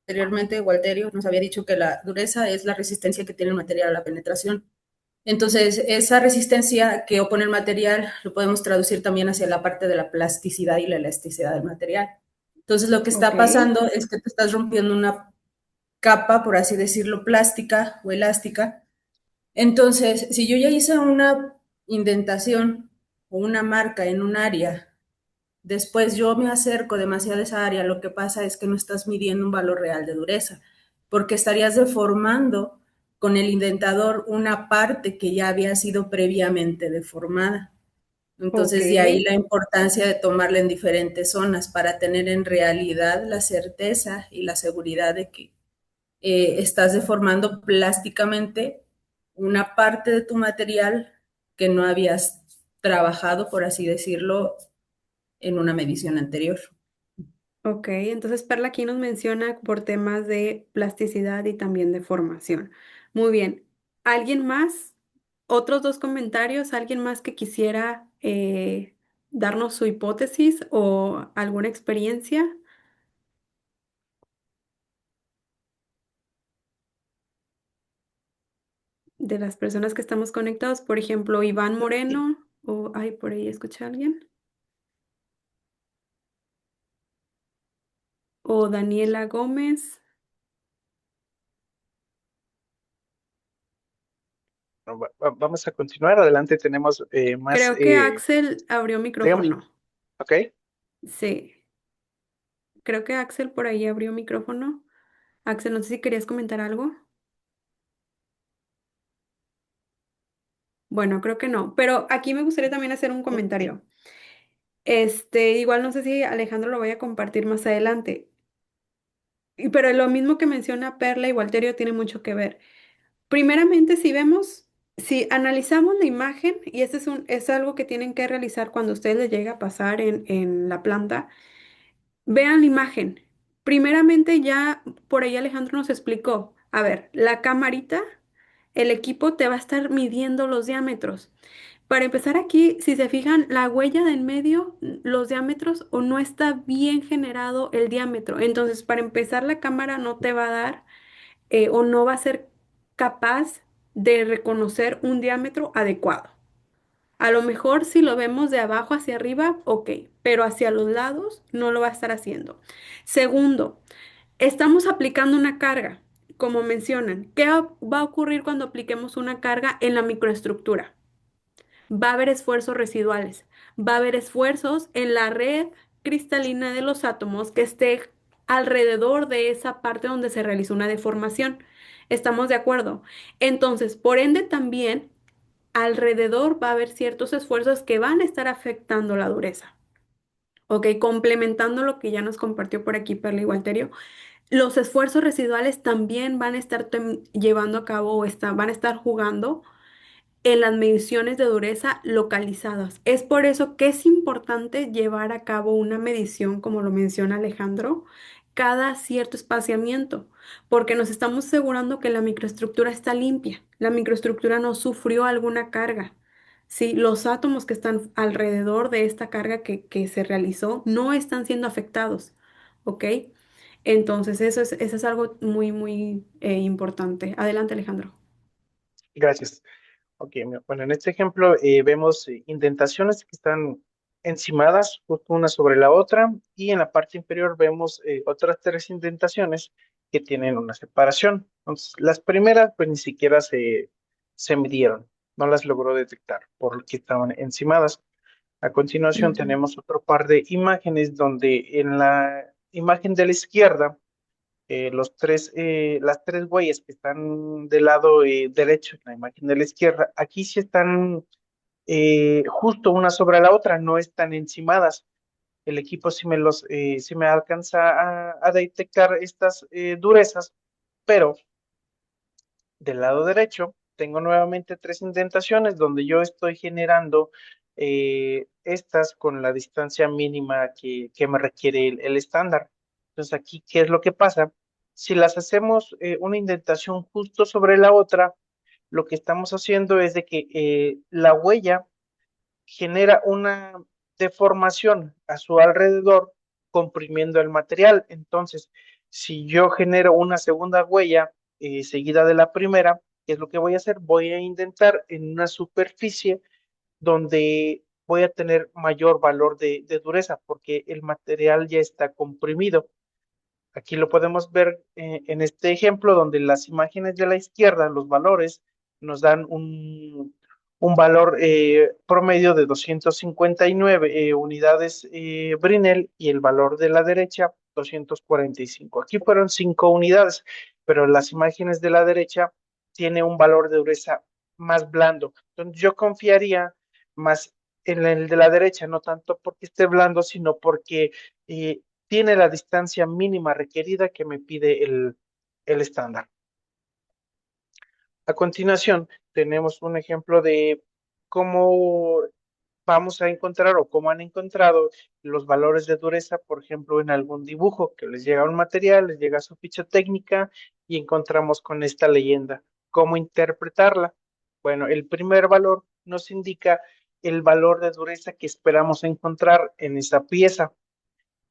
anteriormente, Walterio nos había dicho que la dureza es la resistencia que tiene el material a la penetración. Entonces, esa resistencia que opone el material lo podemos traducir también hacia la parte de la plasticidad y la elasticidad del material. Entonces, lo que Ok, está pasando es que te estás rompiendo una capa, por así decirlo, plástica o elástica. Entonces, si yo ya hice una indentación o una marca en un área, después yo me acerco demasiado a esa área, lo que pasa es que no estás midiendo un valor real de dureza, porque estarías deformando con el indentador una parte que ya había sido previamente deformada. ok, Entonces, de ahí la importancia de tomarla en diferentes zonas para tener en realidad la certeza y la seguridad de que estás deformando plásticamente una parte de tu material que no habías trabajado, por así decirlo, en una medición anterior. ok. Entonces Perla aquí nos menciona por temas de plasticidad y también de formación. Muy bien. ¿Alguien más? ¿Otros dos comentarios? ¿Alguien más que quisiera darnos su hipótesis o alguna experiencia de las personas que estamos conectados? Por ejemplo, Iván Moreno o, ay, por ahí escuché a alguien. O Daniela Gómez. Vamos a continuar. Adelante tenemos más, Creo que Axel abrió digamos, micrófono. ok. Sí, creo que Axel por ahí abrió micrófono. Axel, no sé si querías comentar algo. Bueno, creo que no, pero aquí me gustaría también hacer un comentario. Igual no sé si Alejandro lo voy a compartir más adelante, pero lo mismo que menciona Perla y Walterio tiene mucho que ver. Primeramente, si analizamos la imagen, y este es algo que tienen que realizar cuando a ustedes les llega a pasar en la planta. Vean la imagen. Primeramente, ya por ahí Alejandro nos explicó. A ver, la camarita, el equipo te va a estar midiendo los diámetros. Para empezar aquí, si se fijan, la huella del medio, los diámetros, o no está bien generado el diámetro. Entonces, para empezar, la cámara no te va a dar o no va a ser capaz de reconocer un diámetro adecuado. A lo mejor si lo vemos de abajo hacia arriba, ok, pero hacia los lados no lo va a estar haciendo. Segundo, estamos aplicando una carga, como mencionan. ¿Qué va a ocurrir cuando apliquemos una carga en la microestructura? Va a haber esfuerzos residuales, va a haber esfuerzos en la red cristalina de los átomos que esté alrededor de esa parte donde se realizó una deformación. ¿Estamos de acuerdo? Entonces, por ende también alrededor va a haber ciertos esfuerzos que van a estar afectando la dureza. Ok, complementando lo que ya nos compartió por aquí Perla y Walterio, los esfuerzos residuales también van a estar llevando a cabo o van a estar jugando en las mediciones de dureza localizadas. Es por eso que es importante llevar a cabo una medición, como lo menciona Alejandro, cada cierto espaciamiento, porque nos estamos asegurando que la microestructura está limpia, la microestructura no sufrió alguna carga. Sí, los átomos que están alrededor de esta carga que se realizó no están siendo afectados, ¿ok? Entonces, eso es algo muy, muy importante. Adelante, Alejandro. Gracias. Ok, bueno, en este ejemplo vemos indentaciones que están encimadas justo una sobre la otra y en la parte inferior vemos otras tres indentaciones que tienen una separación. Entonces, las primeras pues ni siquiera se midieron, no las logró detectar porque estaban encimadas. A continuación Ujú. tenemos otro par de imágenes donde en la imagen de la izquierda las tres huellas que están del lado derecho en la imagen de la izquierda, aquí sí están justo una sobre la otra, no están encimadas. El equipo sí me alcanza a detectar estas durezas, pero del lado derecho tengo nuevamente tres indentaciones donde yo estoy generando estas con la distancia mínima que me requiere el estándar. Entonces aquí, ¿qué es lo que pasa? Si las hacemos una indentación justo sobre la otra, lo que estamos haciendo es de que la huella genera una deformación a su alrededor, comprimiendo el material. Entonces, si yo genero una segunda huella seguida de la primera, ¿qué es lo que voy a hacer? Voy a indentar en una superficie donde voy a tener mayor valor de dureza porque el material ya está comprimido. Aquí lo podemos ver en este ejemplo donde las imágenes de la izquierda, los valores, nos dan un valor promedio de 259 unidades Brinell y el valor de la derecha 245. Aquí fueron 5 unidades, pero las imágenes de la derecha tiene un valor de dureza más blando. Entonces yo confiaría más en el de la derecha, no tanto porque esté blando, sino porque eh, tiene la distancia mínima requerida que me pide el estándar. A continuación, tenemos un ejemplo de cómo vamos a encontrar o cómo han encontrado los valores de dureza, por ejemplo, en algún dibujo que les llega un material, les llega su ficha técnica y encontramos con esta leyenda. ¿Cómo interpretarla? Bueno, el primer valor nos indica el valor de dureza que esperamos encontrar en esa pieza.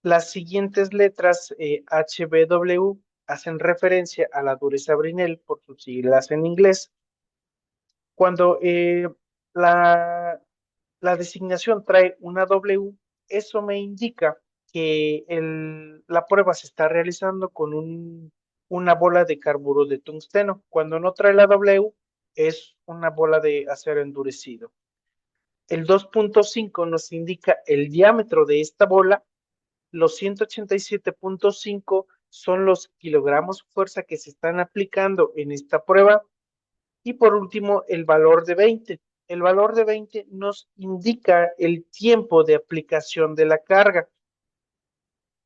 Las siguientes letras HBW hacen referencia a la dureza Brinell por sus siglas en inglés. Cuando la, la designación trae una W, eso me indica que la prueba se está realizando con una bola de carburo de tungsteno. Cuando no trae la W, es una bola de acero endurecido. El 2.5 nos indica el diámetro de esta bola. Los 187.5 son los kilogramos fuerza que se están aplicando en esta prueba. Y por último, el valor de 20. El valor de 20 nos indica el tiempo de aplicación de la carga.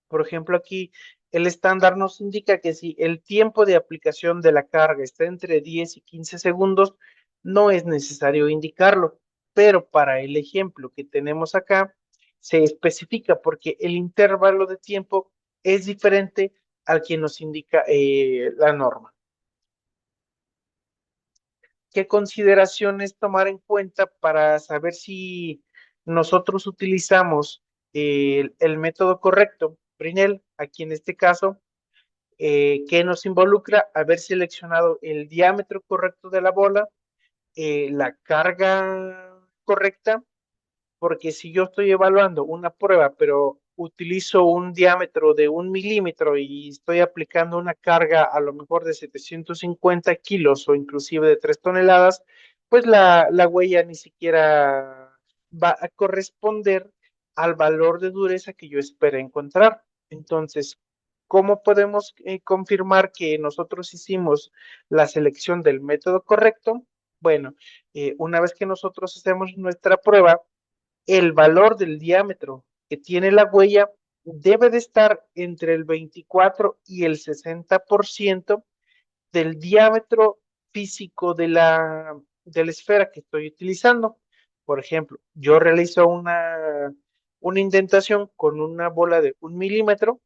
Por ejemplo, aquí el estándar nos indica que si el tiempo de aplicación de la carga está entre 10 y 15 segundos, no es necesario indicarlo. Pero para el ejemplo que tenemos acá, se especifica porque el intervalo de tiempo es diferente al que nos indica la norma. ¿Qué consideraciones tomar en cuenta para saber si nosotros utilizamos el método correcto? Brinell, aquí en este caso, ¿qué nos involucra? Haber seleccionado el diámetro correcto de la bola, la carga correcta, porque si yo estoy evaluando una prueba, pero utilizo un diámetro de 1 milímetro y estoy aplicando una carga a lo mejor de 750 kilos o inclusive de 3 toneladas, pues la huella ni siquiera va a corresponder al valor de dureza que yo espero encontrar. Entonces, ¿cómo podemos confirmar que nosotros hicimos la selección del método correcto? Bueno, una vez que nosotros hacemos nuestra prueba, el valor del diámetro que tiene la huella debe de estar entre el 24 y el 60% del diámetro físico de la esfera que estoy utilizando. Por ejemplo, yo realizo una indentación con una bola de 1 milímetro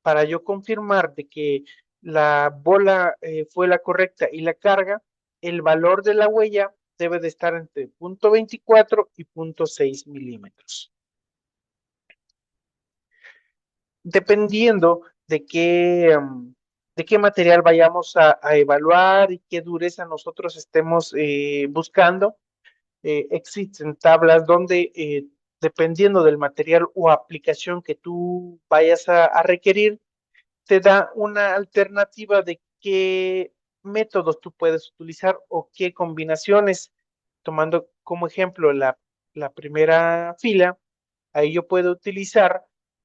para yo confirmar de que la bola fue la correcta y la carga, el valor de la huella debe de estar entre 0.24 y 0.6 milímetros. Dependiendo de qué material vayamos a evaluar y qué dureza nosotros estemos buscando, existen tablas donde, dependiendo del material o aplicación que tú vayas a requerir, te da una alternativa de qué métodos tú puedes utilizar o qué combinaciones. Tomando como ejemplo la primera fila, ahí yo puedo utilizar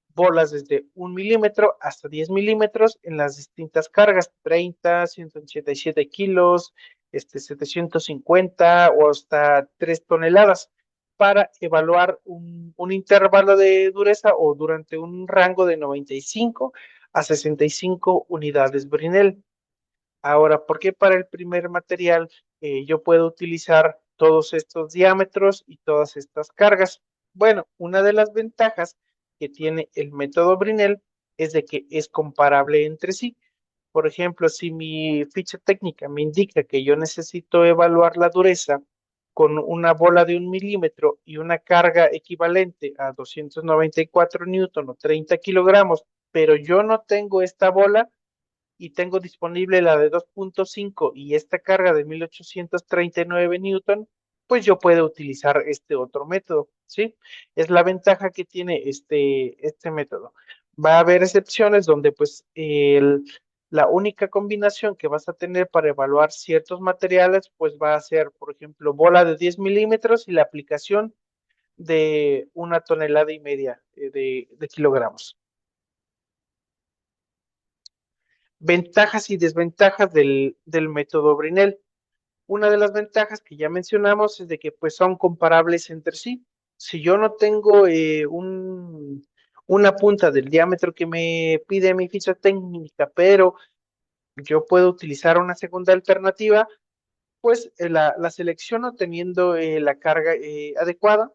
bolas desde 1 milímetro hasta 10 milímetros en las distintas cargas, 30, 187 kilos, 750 o hasta 3 toneladas, para evaluar un intervalo de dureza o durante un rango de 95 a 65 unidades Brinell. Ahora, ¿por qué para el primer material yo puedo utilizar todos estos diámetros y todas estas cargas? Bueno, una de las ventajas que tiene el método Brinell es de que es comparable entre sí. Por ejemplo, si mi ficha técnica me indica que yo necesito evaluar la dureza con una bola de 1 milímetro y una carga equivalente a 294 newton o 30 kilogramos, pero yo no tengo esta bola y tengo disponible la de 2.5 y esta carga de 1839 newton, pues yo puedo utilizar este otro método, ¿sí? Es la ventaja que tiene este método. Va a haber excepciones donde pues la única combinación que vas a tener para evaluar ciertos materiales pues va a ser, por ejemplo, bola de 10 milímetros y la aplicación de 1,5 toneladas de kilogramos. Ventajas y desventajas del método Brinell. Una de las ventajas que ya mencionamos es de que pues son comparables entre sí. Si yo no tengo una punta del diámetro que me pide mi ficha técnica, pero yo puedo utilizar una segunda alternativa, pues la selecciono teniendo la carga adecuada.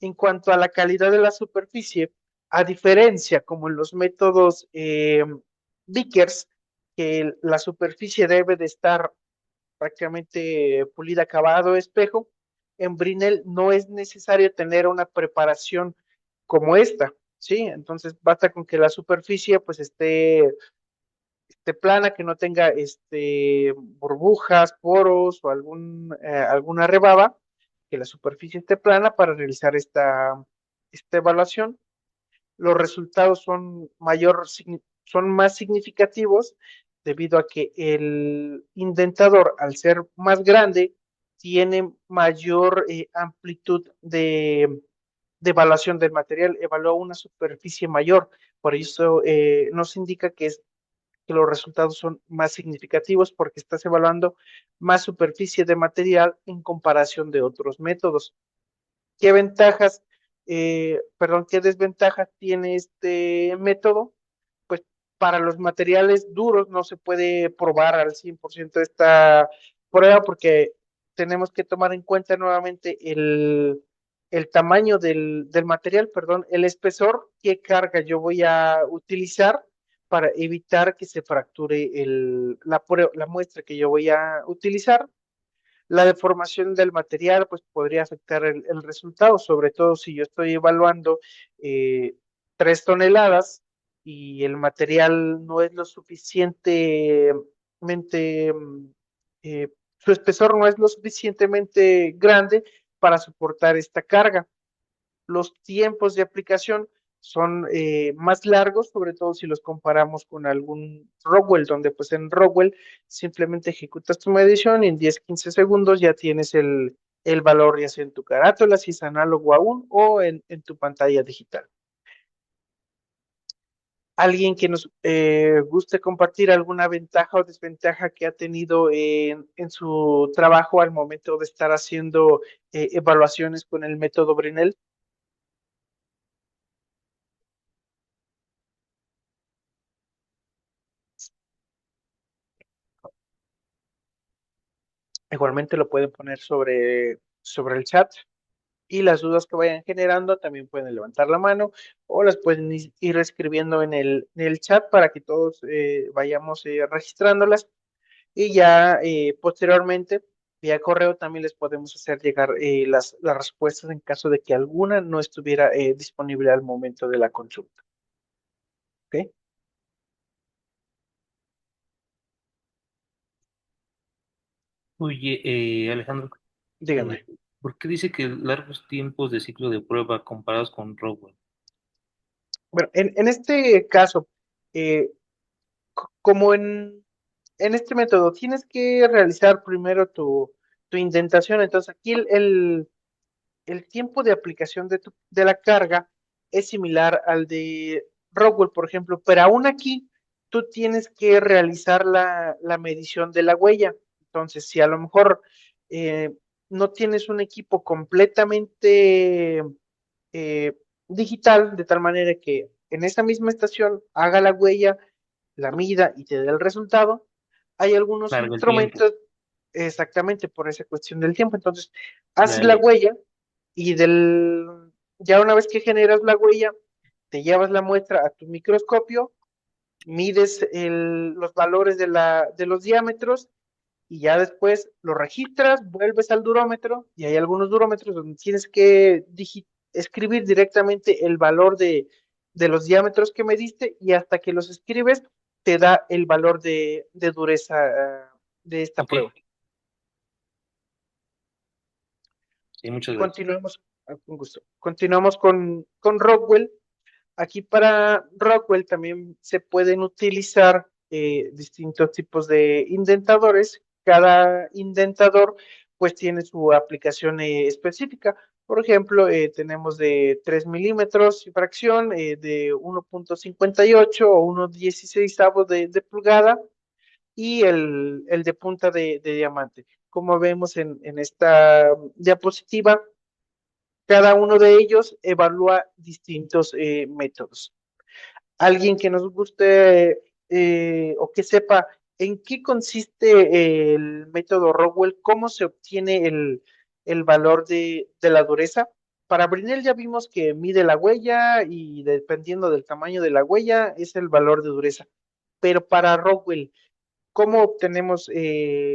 En cuanto a la calidad de la superficie, a diferencia como en los métodos Vickers, que la superficie debe de estar prácticamente pulida, acabado, espejo, en Brinell no es necesario tener una preparación como esta, ¿sí? Entonces basta con que la superficie pues esté plana, que no tenga burbujas, poros o alguna rebaba, que la superficie esté plana para realizar esta evaluación. Los resultados son más significativos debido a que el indentador, al ser más grande, tiene mayor amplitud de evaluación del material, evalúa una superficie mayor. Por eso nos indica que los resultados son más significativos porque estás evaluando más superficie de material en comparación de otros métodos. ¿Qué ventajas, qué desventajas tiene este método? Pues para los materiales duros no se puede probar al 100% esta prueba porque tenemos que tomar en cuenta nuevamente el tamaño del material, perdón, el espesor, qué carga yo voy a utilizar para evitar que se fracture la muestra que yo voy a utilizar. La deformación del material pues podría afectar el resultado, sobre todo si yo estoy evaluando 3 toneladas y el material no es lo suficientemente, su espesor no es lo suficientemente grande para soportar esta carga. Los tiempos de aplicación son más largos, sobre todo si los comparamos con algún Rockwell, donde pues en Rockwell simplemente ejecutas tu medición y en 10-15 segundos ya tienes el valor ya sea en tu carátula, si es análogo aún, o en tu pantalla digital. ¿Alguien que nos guste compartir alguna ventaja o desventaja que ha tenido en su trabajo al momento de estar haciendo evaluaciones con el método Brinell? Igualmente lo pueden poner sobre el chat y las dudas que vayan generando también pueden levantar la mano o las pueden ir escribiendo en el chat para que todos vayamos registrándolas y ya posteriormente vía correo también les podemos hacer llegar las respuestas en caso de que alguna no estuviera disponible al momento de la consulta. ¿Ok? Oye, Alejandro, Dígame. ¿por qué dice que largos tiempos de ciclo de prueba comparados con Rockwell? Bueno, en este caso, eh, como en este método tienes que realizar primero tu indentación, entonces aquí el tiempo de aplicación de la carga es similar al de Rockwell, por ejemplo, pero aún aquí tú tienes que realizar la medición de la huella. Entonces, si a lo mejor eh, no tienes un equipo completamente eh, digital, de tal manera que en esa misma estación haga la huella, la mida y te dé el resultado, hay algunos Largo el tiempo. instrumentos exactamente por esa cuestión del tiempo. Entonces, haces Ya, la ya. huella y ya una vez que generas la huella, te llevas la muestra a tu microscopio, mides los valores de los diámetros y ya después lo registras, vuelves al durómetro y hay algunos durómetros donde tienes que escribir directamente el valor de los diámetros que mediste y hasta que los escribes te da el valor de dureza de esta Ok, prueba. sí, muchas gracias. Continuamos, con gusto. Continuamos con Rockwell. Aquí para Rockwell también se pueden utilizar distintos tipos de indentadores. Cada indentador pues tiene su aplicación específica. Por ejemplo, tenemos de 3 milímetros y fracción, de 1.58 o 1.16 de pulgada y el de punta de diamante. Como vemos en esta diapositiva, cada uno de ellos evalúa distintos métodos. Alguien que nos guste o que sepa en qué consiste el método Rockwell, cómo se obtiene el valor de la dureza. Para Brinell ya vimos que mide la huella y dependiendo del tamaño de la huella es el valor de dureza. Pero para Rockwell, ¿cómo obtenemos,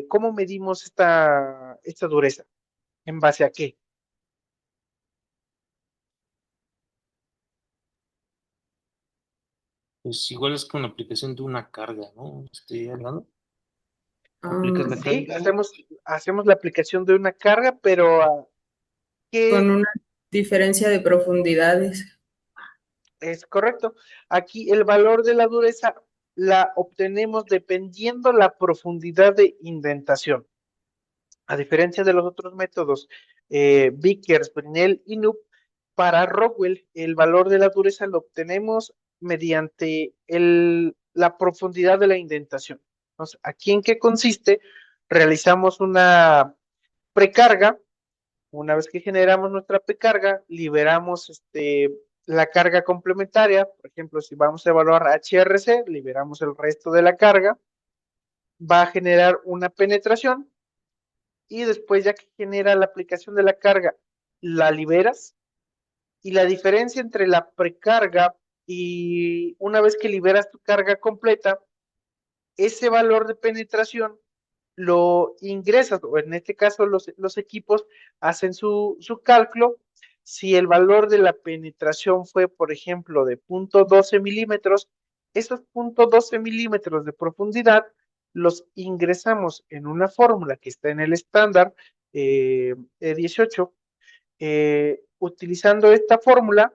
cómo medimos esta dureza? ¿En base a qué? Pues igual es con la aplicación de una carga, ¿no? Estoy hablando. Aplicas Ah, la Sí, carga. hacemos la aplicación de una carga, pero con ¿qué una diferencia de profundidades. es correcto? Aquí el valor de la dureza la obtenemos dependiendo la profundidad de indentación. A diferencia de los otros métodos, Vickers, Brinell y Nup, para Rockwell el valor de la dureza lo obtenemos mediante la profundidad de la indentación. Entonces, ¿aquí en qué consiste? Realizamos una precarga. Una vez que generamos nuestra precarga, liberamos la carga complementaria. Por ejemplo, si vamos a evaluar HRC, liberamos el resto de la carga. Va a generar una penetración y después, ya que genera la aplicación de la carga, la liberas. Y la diferencia entre la precarga y una vez que liberas tu carga completa, ese valor de penetración lo ingresas, o en este caso los equipos hacen su cálculo. Si el valor de la penetración fue, por ejemplo, de 0.12 milímetros, esos 0.12 milímetros de profundidad los ingresamos en una fórmula que está en el estándar E18. Utilizando esta fórmula,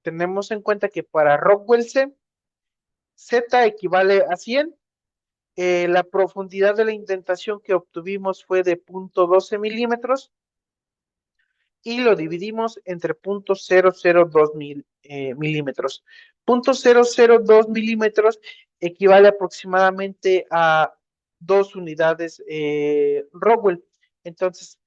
tenemos en cuenta que para Rockwell C, Z equivale a 100. La profundidad de la indentación que obtuvimos fue de 0.12 milímetros y lo dividimos entre 0.002 milímetros. 0.002 milímetros equivale aproximadamente a 2 unidades Rockwell. Entonces,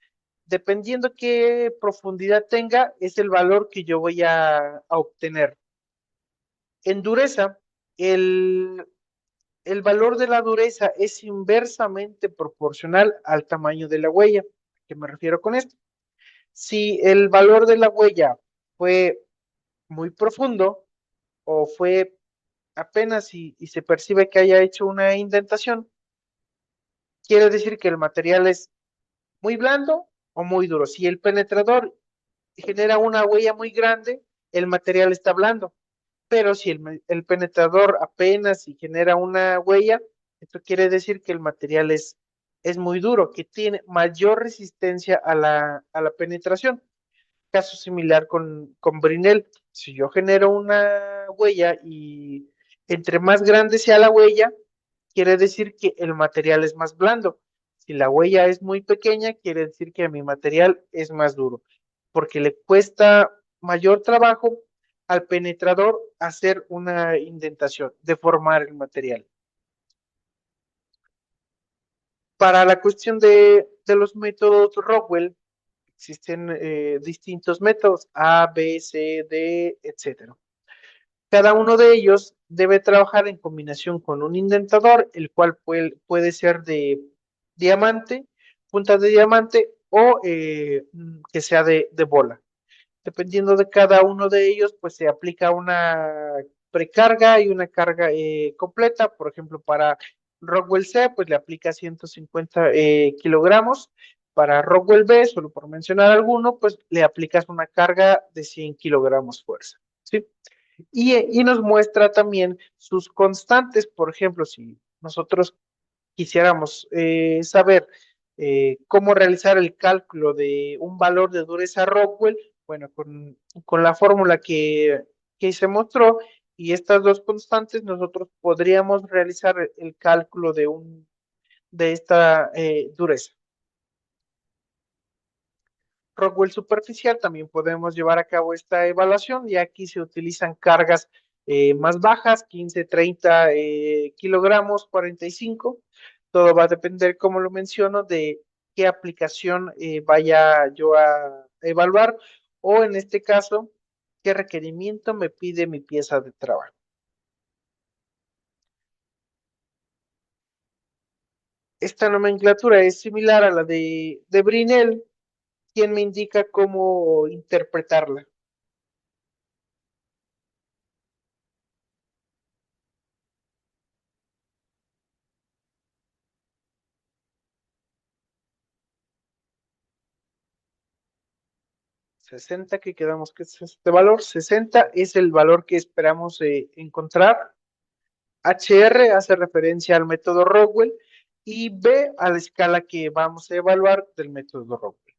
dependiendo qué profundidad tenga, es el valor que yo voy a obtener. En dureza, el valor de la dureza es inversamente proporcional al tamaño de la huella. ¿A qué me refiero con esto? Si el valor de la huella fue muy profundo o fue apenas y se percibe que haya hecho una indentación, quiere decir que el material es muy blando o muy duro. Si el penetrador genera una huella muy grande, el material está blando. Pero si el penetrador apenas si genera una huella, esto quiere decir que el material es muy duro, que tiene mayor resistencia a la penetración. Caso similar con Brinell. Si yo genero una huella y entre más grande sea la huella, quiere decir que el material es más blando. Si la huella es muy pequeña, quiere decir que mi material es más duro, porque le cuesta mayor trabajo al penetrador hacer una indentación, deformar el material. Para la cuestión de los métodos Rockwell, existen distintos métodos, A, B, C, D, etcétera. Cada uno de ellos debe trabajar en combinación con un indentador, el cual puede ser de diamante, punta de diamante o que sea de bola. Dependiendo de cada uno de ellos, pues se aplica una precarga y una carga completa. Por ejemplo, para Rockwell C, pues le aplica 150 kilogramos. Para Rockwell B, solo por mencionar alguno, pues le aplicas una carga de 100 kilogramos fuerza, ¿sí? Y nos muestra también sus constantes. Por ejemplo, si nosotros quisiéramos saber cómo realizar el cálculo de un valor de dureza Rockwell, bueno, con la fórmula que se mostró y estas dos constantes, nosotros podríamos realizar el cálculo de esta dureza. Rockwell superficial también podemos llevar a cabo esta evaluación y aquí se utilizan cargas más bajas, 15, 30 kilogramos, 45. Todo va a depender, como lo menciono, de qué aplicación vaya yo a evaluar o en este caso, qué requerimiento me pide mi pieza de trabajo. Esta nomenclatura es similar a la de Brinell, quien me indica cómo interpretarla. 60 que quedamos que es este valor, 60 es el valor que esperamos encontrar. HR hace referencia al método Rockwell y B a la escala que vamos a evaluar del método Rockwell.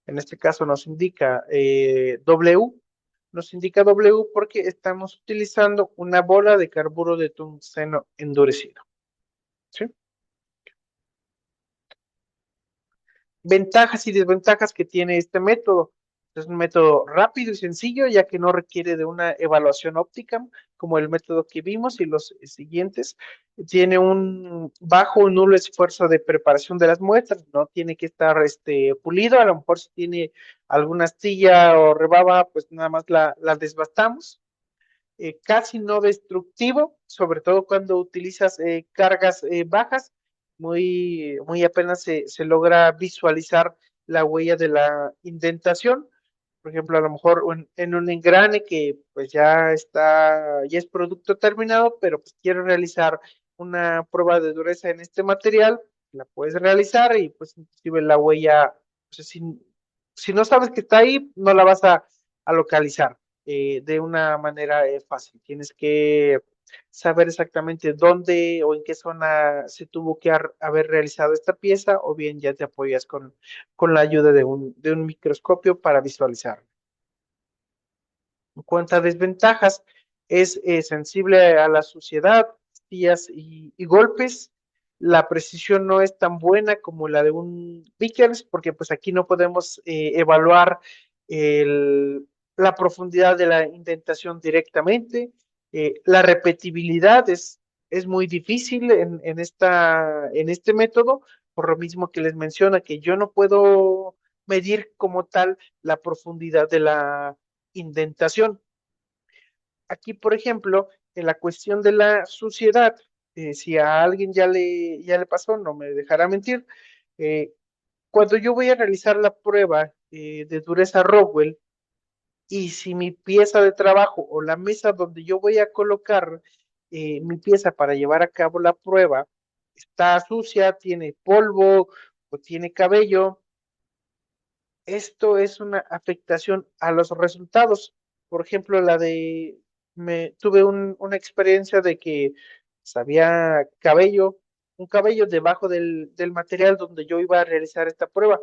En este caso nos indica W, nos indica W porque estamos utilizando una bola de carburo de tungsteno endurecido. ¿Sí? Ventajas y desventajas que tiene este método. Es un método rápido y sencillo, ya que no requiere de una evaluación óptica, como el método que vimos y los siguientes. Tiene un bajo o nulo esfuerzo de preparación de las muestras, no tiene que estar pulido, a lo mejor si tiene alguna astilla o rebaba, pues nada más la desbastamos. Casi no destructivo, sobre todo cuando utilizas cargas bajas, muy apenas se logra visualizar la huella de la indentación. Por ejemplo, a lo mejor en un engrane que pues ya es producto terminado, pero pues quiero realizar una prueba de dureza en este material, la puedes realizar y pues inclusive la huella, pues, si no sabes que está ahí, no la vas a localizar de una manera fácil. Tienes que saber exactamente dónde o en qué zona se tuvo que haber realizado esta pieza, o bien ya te apoyas con la ayuda de un microscopio para visualizar. En cuanto a desventajas, es sensible a la suciedad, astillas y golpes. La precisión no es tan buena como la de un Vickers, porque pues aquí no podemos evaluar la profundidad de la indentación directamente. La repetibilidad es muy difícil en este método, por lo mismo que les menciona que yo no puedo medir como tal la profundidad de la indentación. Aquí, por ejemplo, en la cuestión de la suciedad, si a alguien ya le pasó, no me dejará mentir, eh, cuando yo voy a realizar la prueba de dureza Rockwell, y si mi pieza de trabajo o la mesa donde yo voy a colocar mi pieza para llevar a cabo la prueba está sucia, tiene polvo o tiene cabello, esto es una afectación a los resultados. Por ejemplo, tuve una experiencia de que había un cabello debajo del material donde yo iba a realizar esta prueba.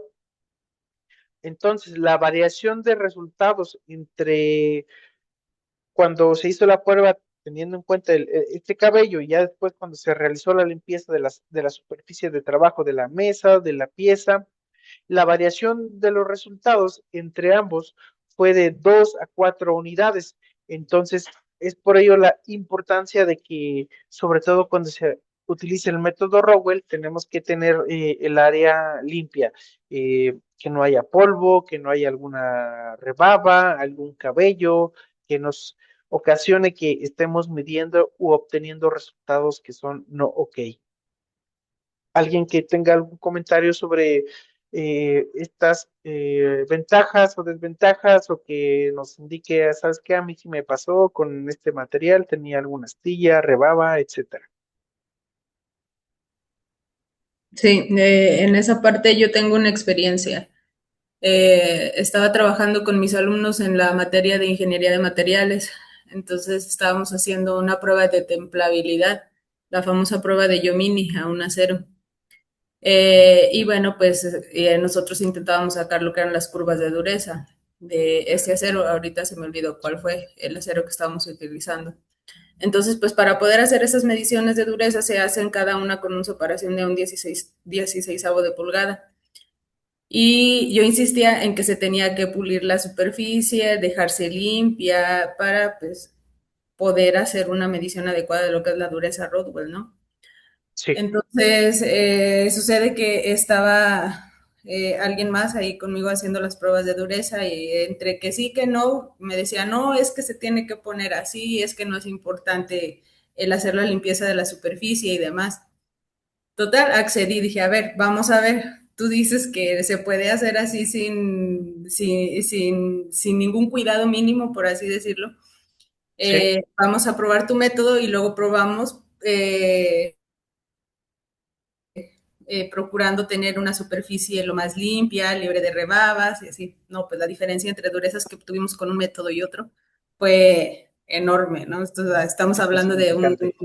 Entonces, la variación de resultados entre cuando se hizo la prueba, teniendo en cuenta este cabello, y ya después cuando se realizó la limpieza de la superficie de trabajo de la mesa, de la pieza, la variación de los resultados entre ambos fue de 2 a 4 unidades. Entonces, es por ello la importancia de que, sobre todo cuando se utiliza el método Rowell, tenemos que tener el área limpia, que no haya polvo, que no haya alguna rebaba, algún cabello, que nos ocasione que estemos midiendo u obteniendo resultados que son no ok. Alguien que tenga algún comentario sobre estas ventajas o desventajas, o que nos indique, ¿sabes qué? A mí sí me pasó con este material, tenía alguna astilla, rebaba, etcétera. Sí, en esa parte yo tengo una experiencia. Estaba trabajando con mis alumnos en la materia de ingeniería de materiales, entonces estábamos haciendo una prueba de templabilidad, la famosa prueba de Yomini a un acero. Y bueno, pues nosotros intentábamos sacar lo que eran las curvas de dureza de este acero. Ahorita se me olvidó cuál fue el acero que estábamos utilizando. Entonces, pues para poder hacer esas mediciones de dureza se hacen cada una con una separación de un 16 de pulgada. Y yo insistía en que se tenía que pulir la superficie, dejarse limpia para pues poder hacer una medición adecuada de lo que es la dureza Rodwell, ¿no? Sí, Entonces, sucede que estaba alguien más ahí conmigo haciendo las pruebas de dureza y entre que sí que no, me decía, no, es que se tiene que poner así, es que no es importante el hacer la limpieza de la superficie y demás. Total, accedí, dije, a ver, vamos a ver, tú dices que se puede hacer así sin ningún cuidado mínimo, por así decirlo. sí, Vamos a probar tu método y luego probamos procurando tener una superficie lo más limpia, libre de rebabas y así. No, pues la diferencia entre durezas que tuvimos con un método y otro fue enorme, ¿no? Estamos es hablando de significante.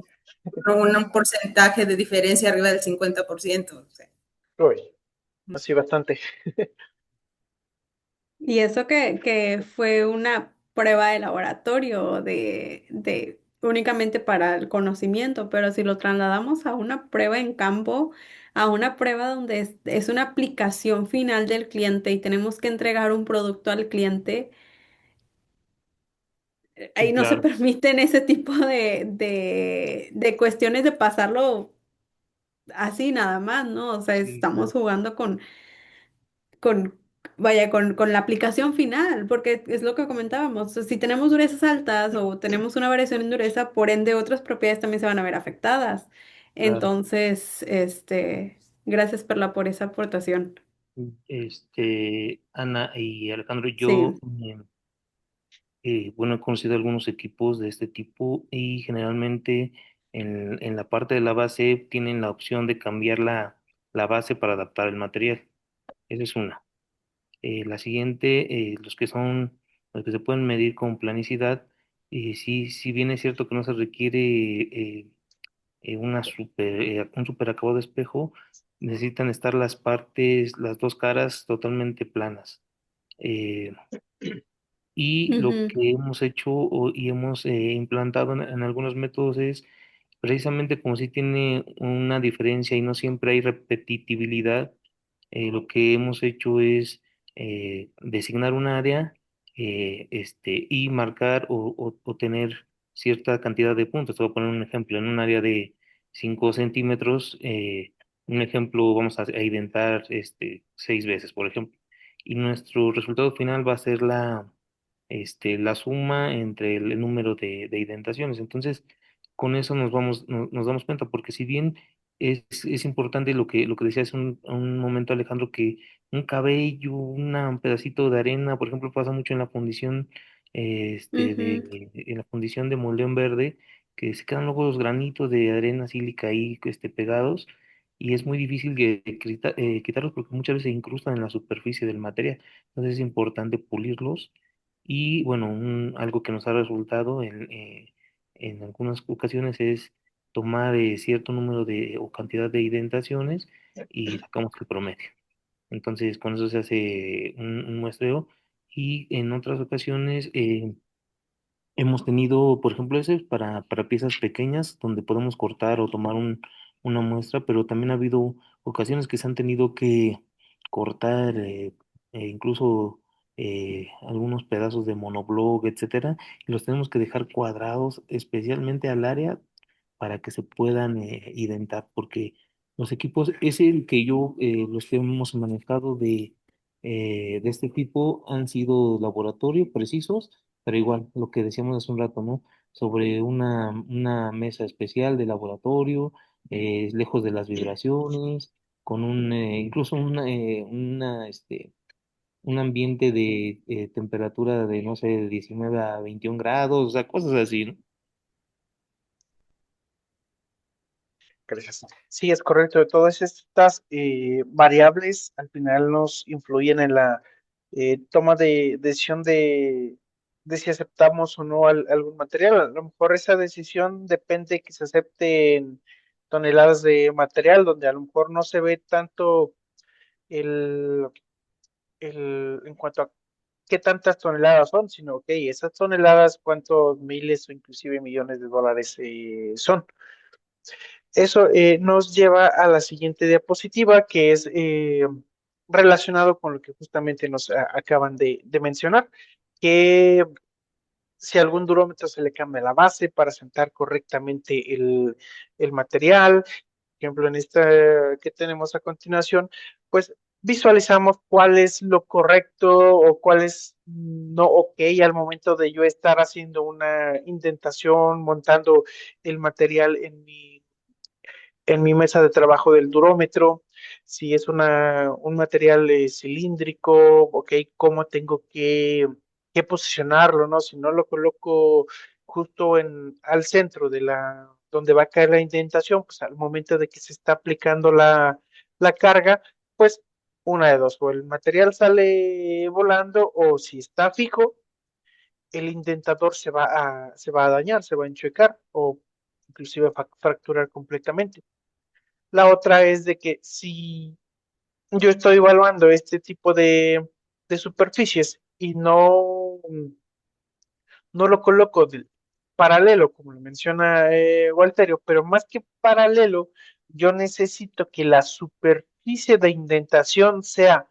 un porcentaje de diferencia arriba del 50%. O sea. Uy, así bastante. Y eso que fue una prueba de laboratorio de únicamente para el conocimiento, pero si lo trasladamos a una prueba en campo, a una prueba donde es una aplicación final del cliente y tenemos que entregar un producto al cliente, Sí, ahí no se claro. permiten ese tipo de cuestiones de pasarlo así nada más, ¿no? O sea, Sí, estamos claro. jugando con, vaya, con la aplicación final, porque es lo que comentábamos, si tenemos durezas altas o tenemos una variación en dureza, por ende otras propiedades también se van a ver afectadas. Claro. Entonces, gracias por esa aportación. Ana y Alejandro, yo, Sí. bueno, he conocido algunos equipos de este tipo y generalmente en la parte de la base tienen la opción de cambiar la base para adaptar el material. Esa es una. La siguiente, los que se pueden medir con planicidad, sí, si bien es cierto que no se requiere un super acabado de espejo, necesitan estar las partes, las dos caras totalmente planas. Eh, y lo Ujú, que hemos hecho y hemos implantado en algunos métodos es precisamente como si tiene una diferencia y no siempre hay repetitividad, lo que hemos hecho es designar un área y marcar o tener cierta cantidad de puntos. Te voy a poner un ejemplo. En un área de 5 centímetros, un ejemplo, vamos a identar 6 veces, por ejemplo. Y nuestro resultado final va a ser la suma entre el número de indentaciones. Entonces, con eso nos damos cuenta, porque si bien es importante lo que decía hace un momento Alejandro, que un cabello, un pedacito de arena, por ejemplo, pasa mucho en la fundición, ujú, en la fundición de moldeón verde, que se quedan luego los granitos de arena sílica ahí, pegados, y es muy difícil quitarlos porque muchas veces se incrustan en la superficie del material. Entonces es importante pulirlos y bueno, algo que nos ha resultado en algunas ocasiones es tomar cierto número o cantidad de indentaciones y sacamos el promedio. Entonces, con eso se hace un muestreo y en otras ocasiones hemos tenido, por ejemplo, ese para piezas pequeñas donde podemos cortar o tomar una muestra, pero también ha habido ocasiones que se han tenido que cortar incluso algunos pedazos de monobloc, etcétera, y los tenemos que dejar cuadrados especialmente al área para que se puedan identar, porque los equipos, es el que los que hemos manejado de este tipo han sido laboratorio precisos, pero igual, lo que decíamos hace un rato, ¿no? Sobre una mesa especial de laboratorio, lejos de las vibraciones, con incluso un ambiente de temperatura de, no sé, de 19 a 21 grados, o sea, cosas así, ¿no? Gracias. Sí, es correcto. Todas estas variables al final nos influyen en la toma de decisión de si aceptamos o no algún material. A lo mejor esa decisión depende que se acepten toneladas de material, donde a lo mejor no se ve tanto el, en cuanto a qué tantas toneladas son, sino, ok, esas toneladas, cuántos miles o inclusive millones de dólares son. Eso nos lleva a la siguiente diapositiva, que es relacionado con lo que justamente nos acaban de mencionar, que si a algún durómetro se le cambia la base para sentar correctamente el material, por ejemplo, en esta que tenemos a continuación, pues visualizamos cuál es lo correcto o cuál es no ok al momento de yo estar haciendo una indentación, montando el material en mi mesa de trabajo del durómetro, si es un material cilíndrico, ok, cómo tengo que posicionarlo, ¿no? Si no lo coloco justo al centro de donde va a caer la indentación, pues al momento de que se está aplicando la carga, pues una de dos, o el material sale volando, o si está fijo, el indentador se va a dañar, se va a enchuecar, o inclusive fracturar completamente. La otra es de que si yo estoy evaluando este tipo de superficies y no lo coloco paralelo, como lo menciona Walterio, pero más que paralelo, yo necesito que la superficie de indentación sea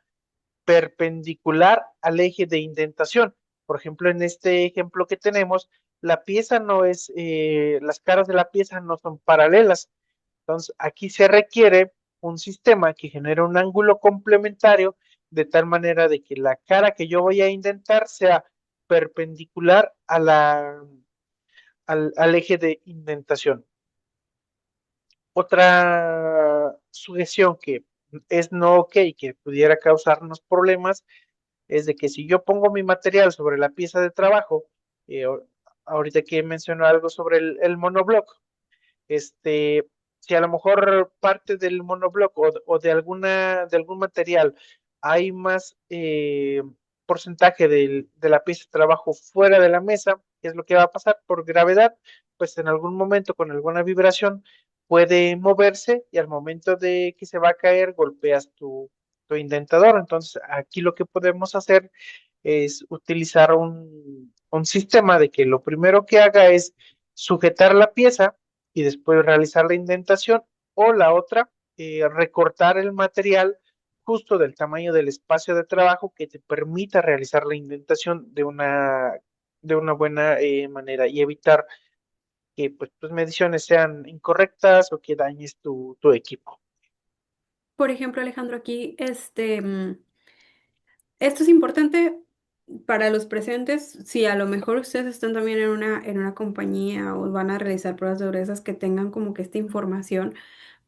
perpendicular al eje de indentación. Por ejemplo, en este ejemplo que tenemos, la pieza no es, las caras de la pieza no son paralelas, entonces, aquí se requiere un sistema que genere un ángulo complementario de tal manera de que la cara que yo voy a indentar sea perpendicular al eje de indentación. Otra sujeción que es no ok, que pudiera causarnos problemas, es de que si yo pongo mi material sobre la pieza de trabajo, eh, ahorita que menciono algo sobre el monobloc, este, si a lo mejor parte del monobloc o de algún material hay más porcentaje de la pieza de trabajo fuera de la mesa, ¿qué es lo que va a pasar? Por gravedad, pues en algún momento con alguna vibración puede moverse y al momento de que se va a caer golpeas tu indentador. Entonces aquí lo que podemos hacer es utilizar un sistema de que lo primero que haga es sujetar la pieza y después realizar la indentación, o la otra, recortar el material justo del tamaño del espacio de trabajo que te permita realizar la indentación de una buena manera y evitar que pues, tus mediciones sean incorrectas o que dañes tu equipo. Por ejemplo, Alejandro, aquí, esto es importante para los presentes. Si a lo mejor ustedes están también en una compañía o van a realizar pruebas de durezas, que tengan como que esta información,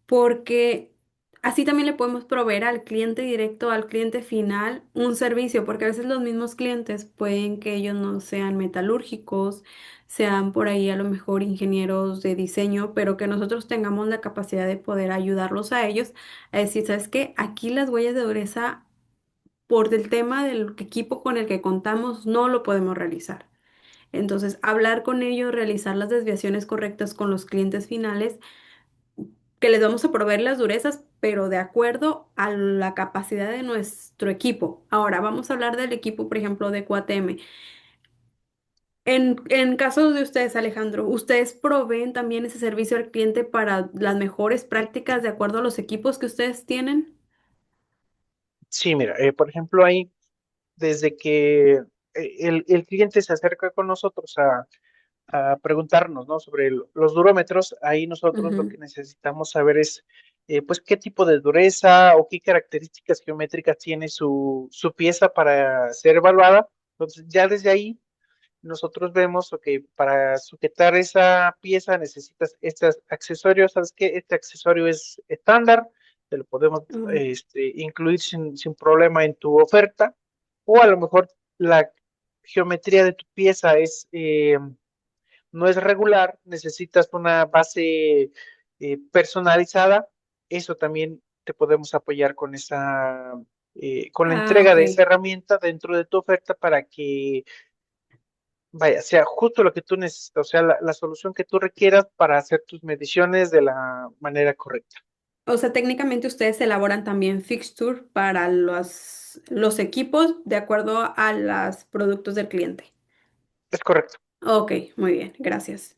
porque así también le podemos proveer al cliente directo, al cliente final, un servicio, porque a veces los mismos clientes pueden que ellos no sean metalúrgicos, sean por ahí a lo mejor ingenieros de diseño, pero que nosotros tengamos la capacidad de poder ayudarlos a ellos a decir, ¿sabes qué? Aquí las huellas de dureza, por el tema del equipo con el que contamos, no lo podemos realizar. Entonces, hablar con ellos, realizar las desviaciones correctas con los clientes finales, que les vamos a proveer las durezas, pero de acuerdo a la capacidad de nuestro equipo. Ahora, vamos a hablar del equipo, por ejemplo, de QATM. En caso de ustedes, Alejandro, ¿ustedes proveen también ese servicio al cliente para las mejores prácticas de acuerdo a los equipos que ustedes tienen? Sí, mira, por ejemplo, ahí desde que el cliente se acerca con nosotros a preguntarnos, ¿no? Sobre los durómetros, ahí nosotros lo que Ujú. necesitamos saber es, pues, qué tipo de dureza o qué características geométricas tiene su pieza para ser evaluada. Entonces, ya desde ahí nosotros vemos, ok, para sujetar esa pieza necesitas estos accesorios, ¿sabes qué? Este accesorio es estándar, te lo podemos Mm. incluir sin problema en tu oferta, o a lo mejor la geometría de tu pieza no es regular, necesitas una base personalizada, eso también te podemos apoyar con la Ah, entrega ok. de esa herramienta dentro de tu oferta para que, vaya, sea justo lo que tú necesitas, o sea, la solución que tú requieras para hacer tus mediciones de la manera correcta. O sea, técnicamente ustedes elaboran también fixture para los equipos de acuerdo a los productos del cliente. Es correcto. Ok, muy bien, gracias.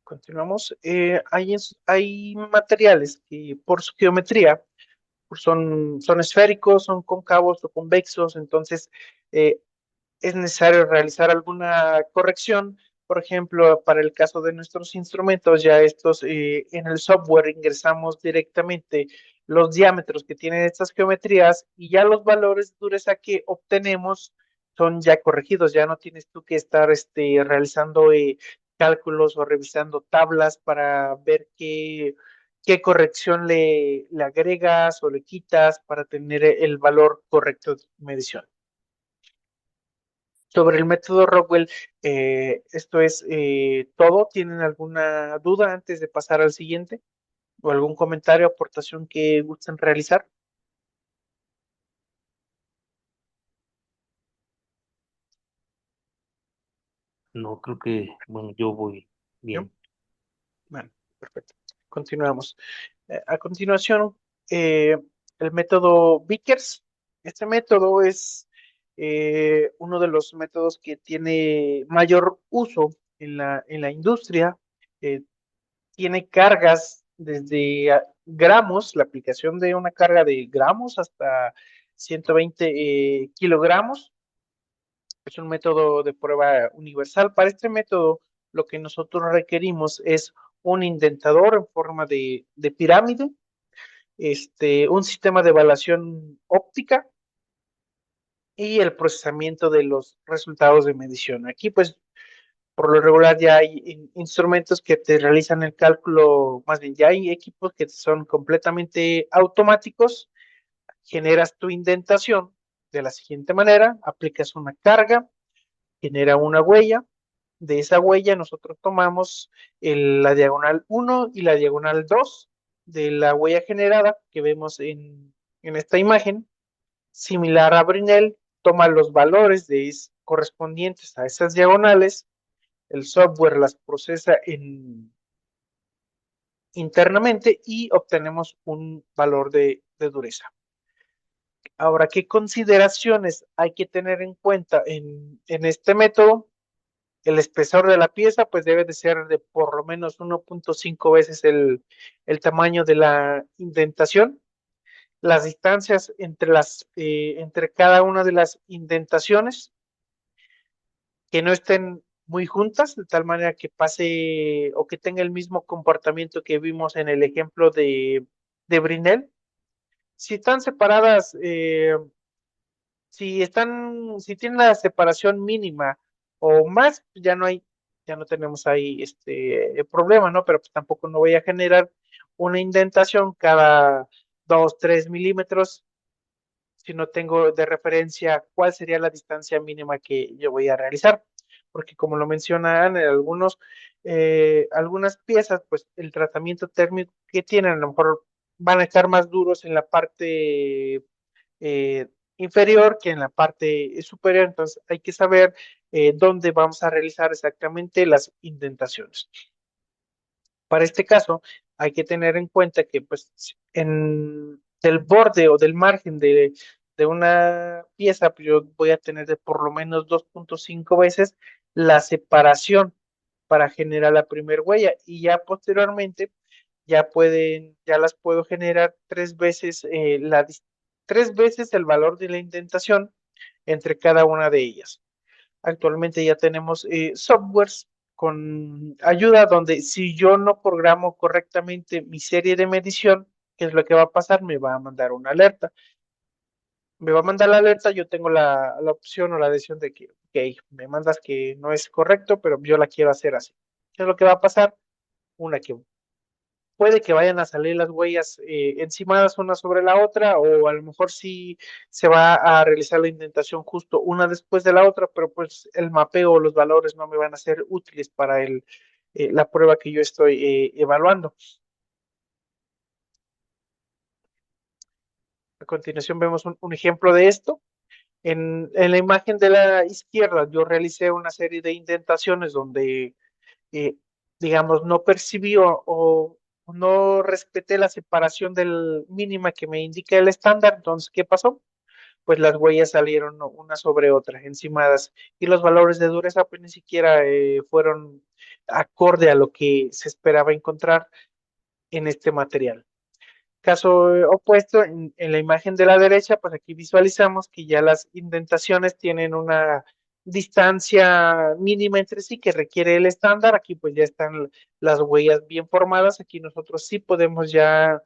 Continuamos. Hay materiales que por su geometría pues, son esféricos, son cóncavos o convexos, entonces eh, es necesario realizar alguna corrección. Por ejemplo, para el caso de nuestros instrumentos, ya estos en el software ingresamos directamente los diámetros que tienen estas geometrías y ya los valores de dureza que obtenemos son ya corregidos, ya no tienes tú que estar realizando cálculos o revisando tablas para ver qué corrección le agregas o le quitas para tener el valor correcto de tu medición. Sobre el método Rockwell, esto es todo. ¿Tienen alguna duda antes de pasar al siguiente? ¿O algún comentario, aportación que gusten realizar? No, creo que, bueno, yo voy ¿No? bien. Bueno, perfecto. Continuamos. A continuación, eh, el método Vickers. Este método es uno de los métodos que tiene mayor uso en la industria. Eh, Tiene cargas desde gramos, la aplicación de una carga de gramos hasta 120 kilogramos. Es un método de prueba universal. Para este método, lo que nosotros requerimos es un indentador en forma de pirámide, un sistema de evaluación óptica y el procesamiento de los resultados de medición. Aquí, pues, por lo regular ya hay instrumentos que te realizan el cálculo, más bien ya hay equipos que son completamente automáticos. Generas tu indentación de la siguiente manera, aplicas una carga, genera una huella. De esa huella nosotros tomamos la diagonal 1 y la diagonal 2 de la huella generada que vemos en esta imagen. Similar a Brinell, toma los valores correspondientes a esas diagonales, el software las procesa internamente y obtenemos un valor de dureza. Ahora, ¿qué consideraciones hay que tener en cuenta en este método? El espesor de la pieza pues debe de ser de por lo menos 1.5 veces el tamaño de la indentación. Las distancias entre cada una de las indentaciones que no estén muy juntas, de tal manera que pase o que tenga el mismo comportamiento que vimos en el ejemplo de Brinell. Si están separadas, si tienen la separación mínima o más, pues ya no tenemos ahí este problema, ¿no? Pero pues tampoco no voy a generar una indentación cada 2, 3 milímetros si no tengo de referencia cuál sería la distancia mínima que yo voy a realizar. Porque como lo mencionan en algunas piezas, pues el tratamiento térmico que tienen a lo mejor van a estar más duros en la parte eh, inferior que en la parte superior, entonces hay que saber dónde vamos a realizar exactamente las indentaciones. Para este caso, hay que tener en cuenta que pues, del borde o del margen de una pieza, pues, yo voy a tener de por lo menos 2.5 veces la separación para generar la primera huella y ya posteriormente ya las puedo generar 3 veces, 3 veces el valor de la indentación entre cada una de ellas. Actualmente ya tenemos softwares con ayuda donde si yo no programo correctamente mi serie de medición, ¿qué es lo que va a pasar? Me va a mandar una alerta. Me va a mandar la alerta, yo tengo la opción o la decisión de que, ok, me mandas que no es correcto, pero yo la quiero hacer así. ¿Qué es lo que va a pasar? Una que puede que vayan a salir las huellas encimadas una sobre la otra, o a lo mejor sí se va a realizar la indentación justo una después de la otra, pero pues el mapeo o los valores no me van a ser útiles para la prueba que yo estoy evaluando. A continuación vemos un ejemplo de esto. En la imagen de la izquierda yo realicé una serie de indentaciones donde, eh, digamos, no percibí o no respeté la separación del mínima que me indica el estándar. Entonces, ¿qué pasó? Pues las huellas salieron una sobre otra, encimadas, y los valores de dureza pues ni siquiera fueron acorde a lo que se esperaba encontrar en este material. Caso opuesto, en la imagen de la derecha, pues aquí visualizamos que ya las indentaciones tienen una distancia mínima entre sí que requiere el estándar. Aquí pues ya están las huellas bien formadas. Aquí nosotros sí podemos ya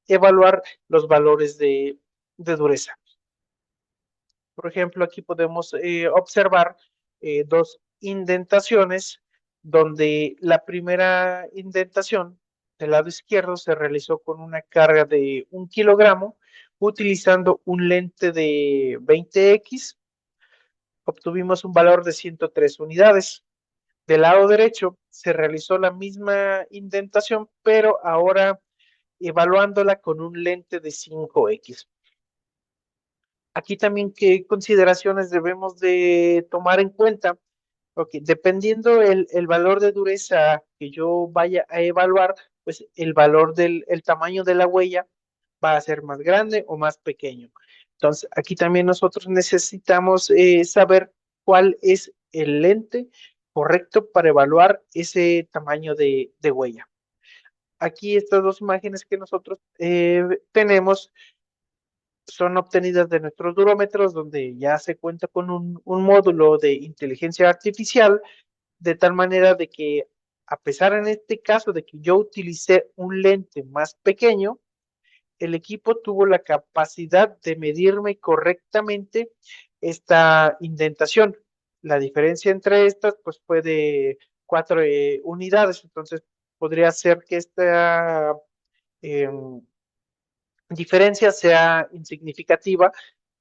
evaluar los valores de dureza. Por ejemplo, aquí podemos observar dos indentaciones donde la primera indentación del lado izquierdo se realizó con una carga de 1 kilogramo utilizando un lente de 20X. Obtuvimos un valor de 103 unidades. Del lado derecho se realizó la misma indentación, pero ahora evaluándola con un lente de 5X. Aquí también qué consideraciones debemos de tomar en cuenta. Ok, dependiendo el valor de dureza que yo vaya a evaluar, pues el valor el tamaño de la huella va a ser más grande o más pequeño. Entonces, aquí también nosotros necesitamos saber cuál es el lente correcto para evaluar ese tamaño de huella. Aquí estas dos imágenes que nosotros tenemos son obtenidas de nuestros durómetros, donde ya se cuenta con un módulo de inteligencia artificial, de tal manera de que, a pesar en este caso de que yo utilicé un lente más pequeño, el equipo tuvo la capacidad de medirme correctamente esta indentación. La diferencia entre estas, pues fue de 4 unidades, entonces podría ser que esta eh, diferencia sea insignificativa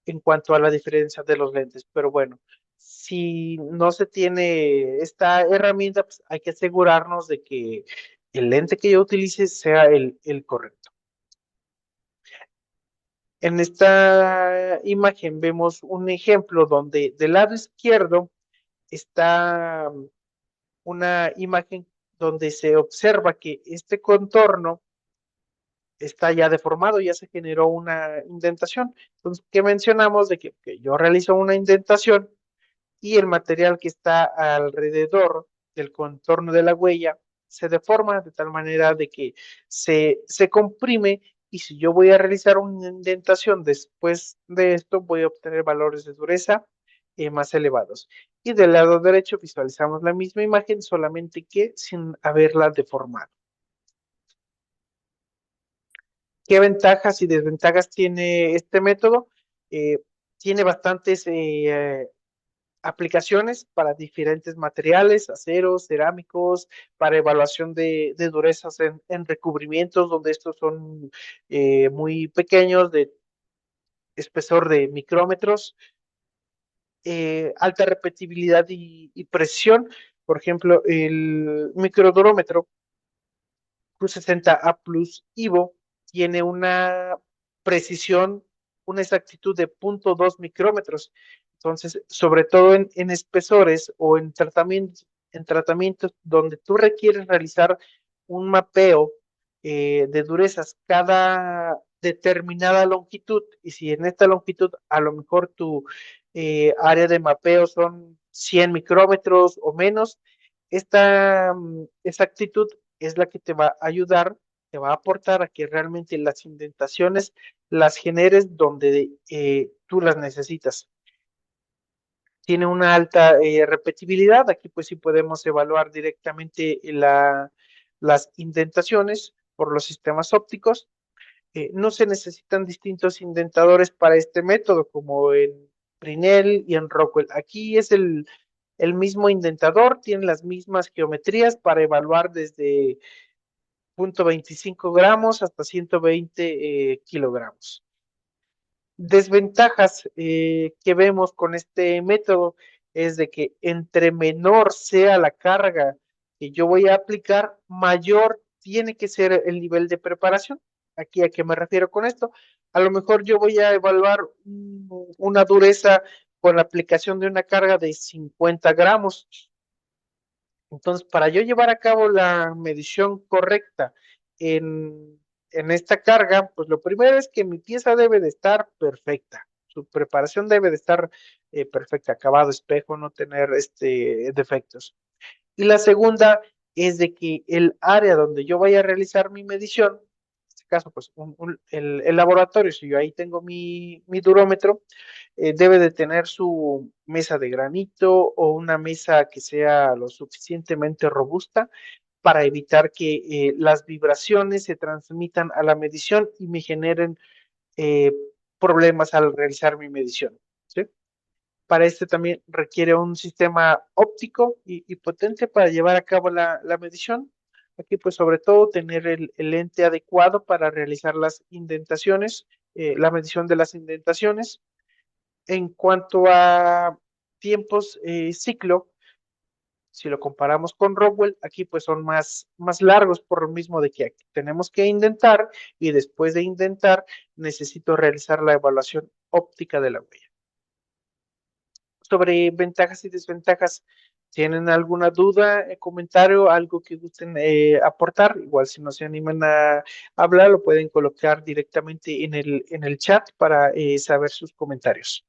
en cuanto a la diferencia de los lentes. Pero bueno, si no se tiene esta herramienta, pues hay que asegurarnos de que el lente que yo utilice sea el correcto. En esta imagen vemos un ejemplo donde del lado izquierdo está una imagen donde se observa que este contorno está ya deformado, ya se generó una indentación. Entonces, ¿qué mencionamos? De que yo realizo una indentación y el material que está alrededor del contorno de la huella se deforma de tal manera de que se comprime, y si yo voy a realizar una indentación después de esto, voy a obtener valores de dureza más elevados. Y del lado derecho visualizamos la misma imagen, solamente que sin haberla deformado. ¿Qué ventajas y desventajas tiene este método? Tiene bastantes aplicaciones para diferentes materiales, aceros, cerámicos, para evaluación de durezas en recubrimientos, donde estos son muy pequeños, de espesor de micrómetros, alta repetibilidad y presión. Por ejemplo, el microdurómetro Q60A Plus Ivo tiene una precisión, una exactitud de 0.2 micrómetros. Entonces, sobre todo en espesores o en tratamientos donde tú requieres realizar un mapeo de durezas cada determinada longitud, y si en esta longitud a lo mejor tu área de mapeo son 100 micrómetros o menos, esta exactitud es la que te va a ayudar, te va a aportar a que realmente las indentaciones las generes donde tú las necesitas. Tiene una alta repetibilidad. Aquí pues sí podemos evaluar directamente las indentaciones por los sistemas ópticos. No se necesitan distintos indentadores para este método, como en Fresnel y en Rockwell. Aquí es el mismo indentador, tiene las mismas geometrías para evaluar desde 0.25 gramos hasta 120 kilogramos. Desventajas que vemos con este método es de que entre menor sea la carga que yo voy a aplicar, mayor tiene que ser el nivel de preparación. Aquí, ¿a qué me refiero con esto? A lo mejor yo voy a evaluar una dureza con la aplicación de una carga de 50 gramos. Entonces, para yo llevar a cabo la medición correcta en esta carga, pues lo primero es que mi pieza debe de estar perfecta. Su preparación debe de estar perfecta, acabado, espejo, no tener defectos. Y la segunda es de que el área donde yo vaya a realizar mi medición, en este caso, pues el laboratorio, si yo ahí tengo mi durómetro, debe de tener su mesa de granito o una mesa que sea lo suficientemente robusta para evitar que las vibraciones se transmitan a la medición y me generen eh, problemas al realizar mi medición. ¿Sí? Para este también requiere un sistema óptico y potente para llevar a cabo la medición. Aquí pues sobre todo tener el lente adecuado para realizar las indentaciones, la medición de las indentaciones. En cuanto a tiempos ciclo, si lo comparamos con Rockwell, aquí pues son más largos por lo mismo de que aquí tenemos que indentar y después de indentar necesito realizar la evaluación óptica de la huella. Sobre ventajas y desventajas, ¿tienen alguna duda, comentario, algo que gusten aportar? Igual si no se animan a hablar, lo pueden colocar directamente en el chat para saber sus comentarios.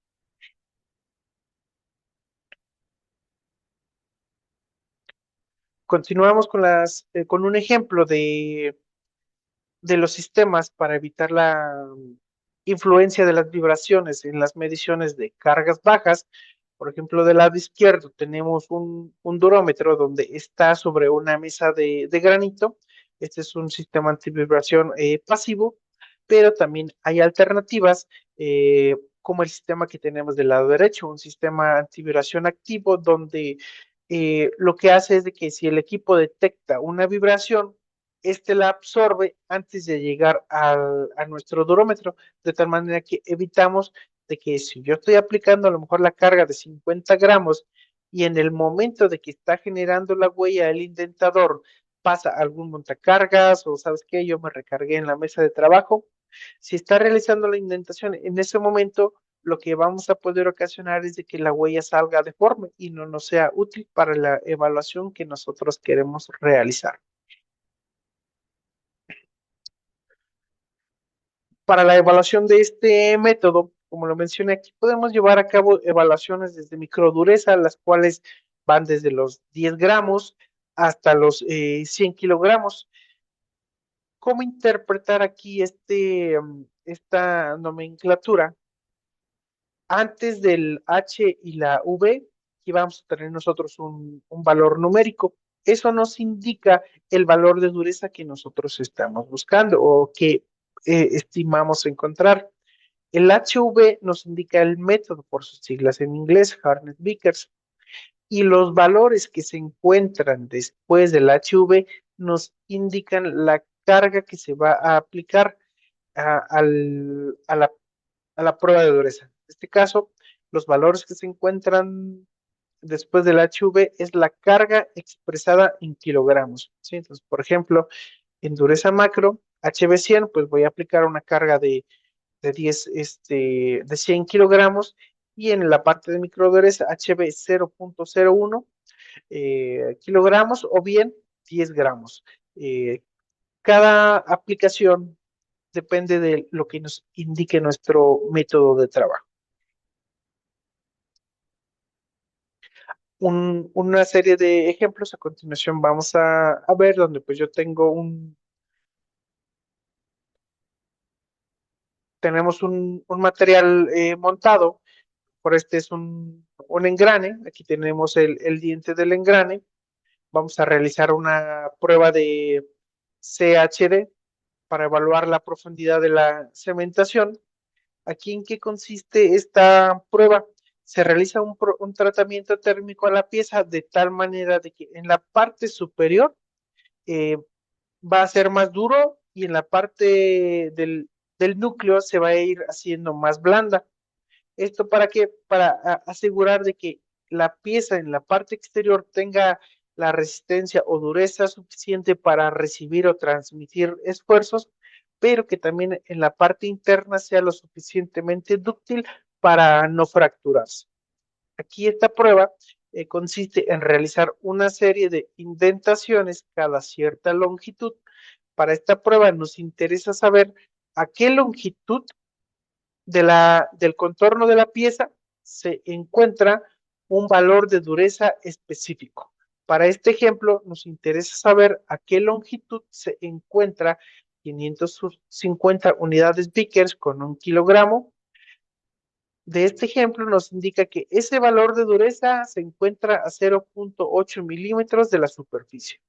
Continuamos con un ejemplo de los sistemas para evitar la influencia de las vibraciones en las mediciones de cargas bajas. Por ejemplo, del lado izquierdo tenemos un durómetro donde está sobre una mesa de granito. Este es un sistema antivibración pasivo, pero también hay alternativas como el sistema que tenemos del lado derecho, un sistema antivibración activo donde lo que hace es de que si el equipo detecta una vibración, este la absorbe antes de llegar a nuestro durómetro, de tal manera que evitamos de que si yo estoy aplicando a lo mejor la carga de 50 gramos y en el momento de que está generando la huella el indentador pasa algún montacargas o sabes qué, yo me recargué en la mesa de trabajo, si está realizando la indentación en ese momento, lo que vamos a poder ocasionar es de que la huella salga deforme y no nos sea útil para la evaluación que nosotros queremos realizar. Para la evaluación de este método, como lo mencioné aquí, podemos llevar a cabo evaluaciones desde microdureza, las cuales van desde los 10 gramos hasta los 100 kilogramos. ¿Cómo interpretar aquí esta nomenclatura? Antes del H y la V, aquí vamos a tener nosotros un valor numérico. Eso nos indica el valor de dureza que nosotros estamos buscando o que estimamos encontrar. El HV nos indica el método por sus siglas en inglés, Hartnett-Vickers, y los valores que se encuentran después del HV nos indican la carga que se va a aplicar a, al- a la prueba de dureza. En este caso, los valores que se encuentran después del HV es la carga expresada en kilogramos. ¿Sí? Entonces, por ejemplo, en dureza macro, HV100, pues voy a aplicar una carga de 10, de 100 kilogramos y en la parte de microdureza HB 0.01 kilogramos o bien 10 gramos. Cada aplicación depende de lo que nos indique nuestro método de trabajo. Una serie de ejemplos a continuación vamos a ver donde pues yo tengo tenemos un material montado, por este es un engrane, aquí tenemos el diente del engrane, vamos a realizar una prueba de CHD para evaluar la profundidad de la cementación. ¿Aquí en qué consiste esta prueba? Se realiza un tratamiento térmico a la pieza de tal manera de que en la parte superior eh, va a ser más duro y en la parte del núcleo se va a ir haciendo más blanda. ¿Esto para qué? Para asegurar de que la pieza en la parte exterior tenga la resistencia o dureza suficiente para recibir o transmitir esfuerzos, pero que también en la parte interna sea lo suficientemente dúctil para no fracturarse. Aquí esta prueba consiste en realizar una serie de indentaciones cada cierta longitud. Para esta prueba nos interesa saber a qué longitud del contorno de la pieza se encuentra un valor de dureza específico. Para este ejemplo, nos interesa saber a qué longitud se encuentra 550 unidades Vickers con 1 kilogramo. De este ejemplo nos indica que ese valor de dureza se encuentra a 0.8 milímetros de la superficie.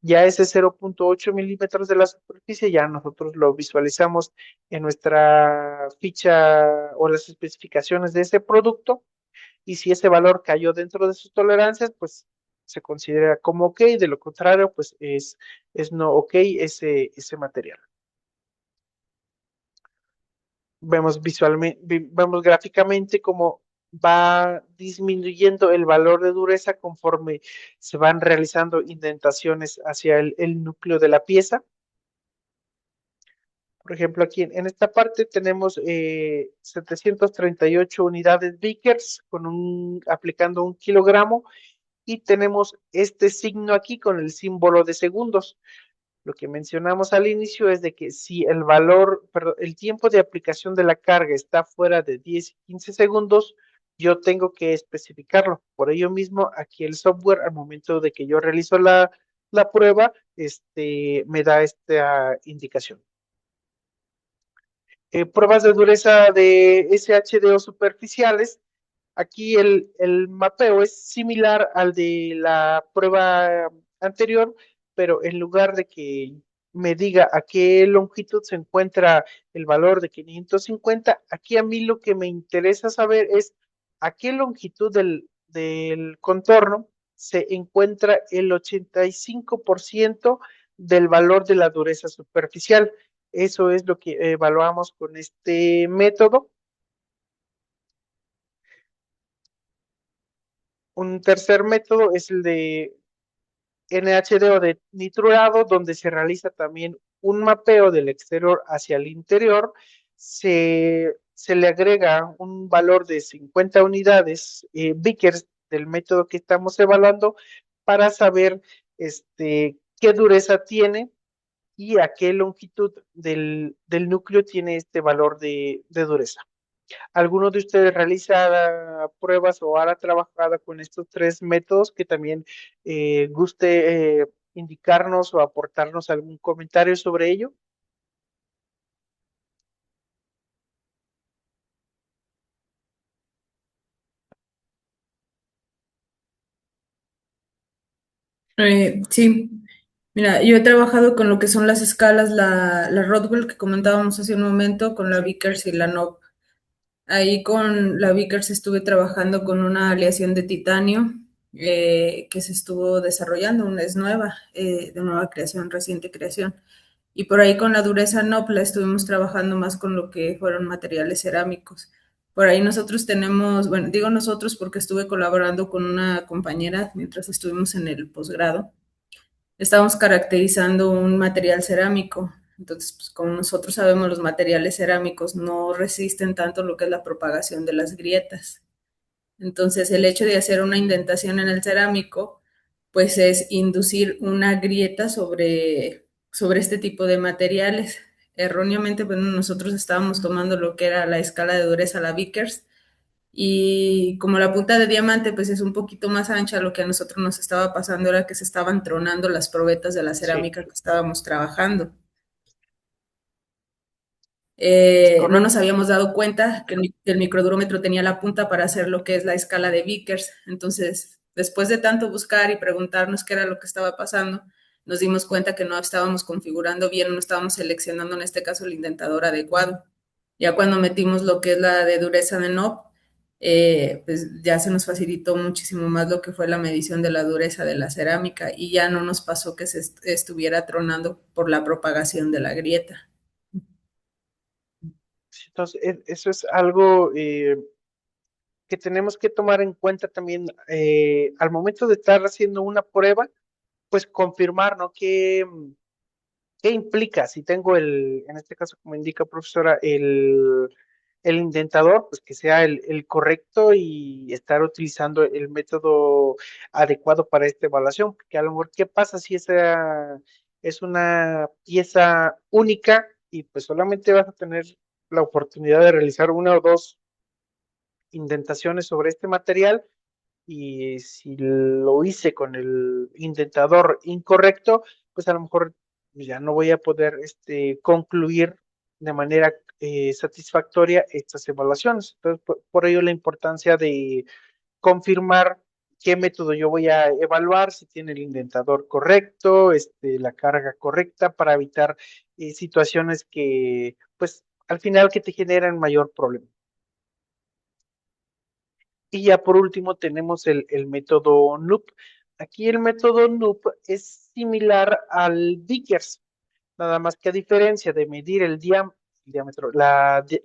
Ya ese 0.8 milímetros de la superficie ya nosotros lo visualizamos en nuestra ficha o las especificaciones de ese producto, y si ese valor cayó dentro de sus tolerancias, pues se considera como ok. De lo contrario, pues es no ok ese material. Vemos vemos gráficamente cómo va disminuyendo el valor de dureza conforme se van realizando indentaciones hacia el núcleo de la pieza. Por ejemplo, aquí en esta parte tenemos 738 unidades Vickers aplicando 1 kilogramo, y tenemos este signo aquí con el símbolo de segundos. Lo que mencionamos al inicio es de que si el tiempo de aplicación de la carga está fuera de 10 y 15 segundos, yo tengo que especificarlo. Por ello mismo, aquí el software, al momento de que yo realizo la prueba, me da esta indicación. Pruebas de dureza de SHDO superficiales. Aquí el mapeo es similar al de la prueba anterior, pero en lugar de que me diga a qué longitud se encuentra el valor de 550, aquí a mí lo que me interesa saber es a qué longitud del contorno se encuentra el 85% del valor de la dureza superficial. Eso es lo que evaluamos con este método. Un tercer método es el de NHD o de nitrurado, donde se realiza también un mapeo del exterior hacia el interior. Se le agrega un valor de 50 unidades Vickers del método que estamos evaluando para saber qué dureza tiene y a qué longitud del núcleo tiene este valor de dureza. ¿Alguno de ustedes realiza pruebas o ha trabajado con estos tres métodos que también guste indicarnos o aportarnos algún comentario sobre ello? Sí, mira, yo he trabajado con lo que son las escalas, la Rodwell que comentábamos hace un momento, con la Vickers y la NOP. Ahí con la Vickers estuve trabajando con una aleación de titanio que se estuvo desarrollando, es nueva, de nueva creación, reciente creación. Y por ahí con la dureza NOP la estuvimos trabajando más con lo que fueron materiales cerámicos. Por ahí nosotros tenemos, bueno, digo nosotros porque estuve colaborando con una compañera mientras estuvimos en el posgrado. Estábamos caracterizando un material cerámico. Entonces, pues como nosotros sabemos, los materiales cerámicos no resisten tanto lo que es la propagación de las grietas. Entonces, el hecho de hacer una indentación en el cerámico, pues es inducir una grieta sobre este tipo de materiales. Erróneamente, pues nosotros estábamos tomando lo que era la escala de dureza, la Vickers, y como la punta de diamante pues es un poquito más ancha, lo que a nosotros nos estaba pasando era que se estaban tronando las probetas de la Sí, cerámica que estábamos trabajando. es No nos correcto. habíamos dado cuenta que el microdurómetro tenía la punta para hacer lo que es la escala de Vickers. Entonces, después de tanto buscar y preguntarnos qué era lo que estaba pasando, nos dimos cuenta que no estábamos configurando bien, no estábamos seleccionando en este caso el indentador adecuado. Ya cuando metimos lo que es la de dureza de NOP, pues ya se nos facilitó muchísimo más lo que fue la medición de la dureza de la cerámica y ya no nos pasó que se estuviera tronando por la propagación de la grieta. Sí, entonces, eso es algo que tenemos que tomar en cuenta también al momento de estar haciendo una prueba, pues confirmar, ¿no? ¿Qué implica? Si tengo en este caso, como indica profesora, el indentador, pues que sea el correcto y estar utilizando el método adecuado para esta evaluación, porque a lo mejor, ¿qué pasa si esa es una pieza única y pues solamente vas a tener la oportunidad de realizar una o dos indentaciones sobre este material? Y si lo hice con el indentador incorrecto, pues a lo mejor ya no voy a poder concluir de manera satisfactoria estas evaluaciones. Entonces, por ello la importancia de confirmar qué método yo voy a evaluar, si tiene el indentador correcto, la carga correcta, para evitar situaciones que, pues, al final que te generan mayor problema. Y ya por último tenemos el método NUP. Aquí el método NUP es similar al Vickers, nada más que a diferencia de medir el diámetro,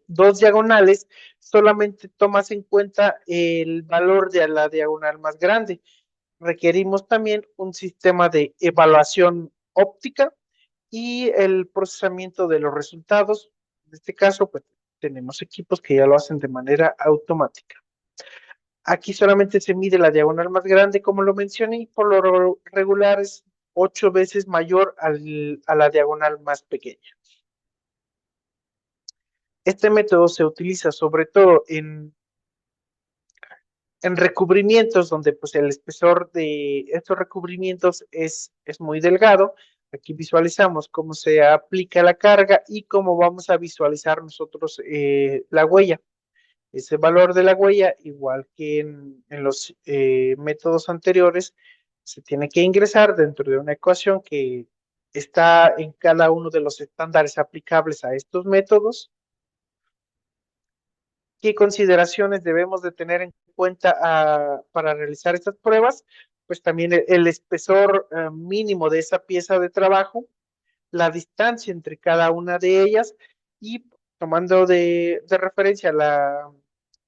dos diagonales, solamente tomas en cuenta el valor de la diagonal más grande. Requerimos también un sistema de evaluación óptica y el procesamiento de los resultados. En este caso, pues tenemos equipos que ya lo hacen de manera automática. Aquí solamente se mide la diagonal más grande, como lo mencioné, y por lo regular es 8 veces mayor a la diagonal más pequeña. Este método se utiliza sobre todo en recubrimientos donde pues, el espesor de estos recubrimientos es muy delgado. Aquí visualizamos cómo se aplica la carga y cómo vamos a visualizar nosotros la huella. Ese valor de la huella, igual que en los métodos anteriores, se tiene que ingresar dentro de una ecuación que está en cada uno de los estándares aplicables a estos métodos. ¿Qué consideraciones debemos de tener en cuenta para realizar estas pruebas? Pues también el espesor mínimo de esa pieza de trabajo, la distancia entre cada una de ellas y tomando de referencia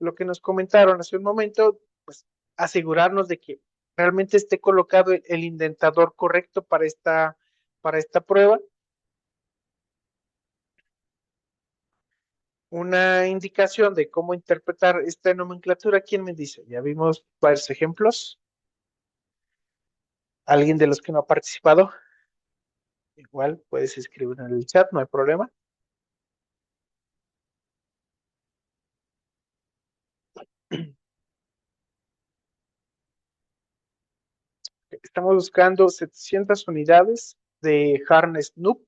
lo que nos comentaron hace un momento, pues asegurarnos de que realmente esté colocado el indentador correcto para esta prueba. Una indicación de cómo interpretar esta nomenclatura, ¿quién me dice? Ya vimos varios ejemplos. ¿Alguien de los que no ha participado? Igual puedes escribir en el chat, no hay problema. Estamos buscando 700 unidades de harness NUP,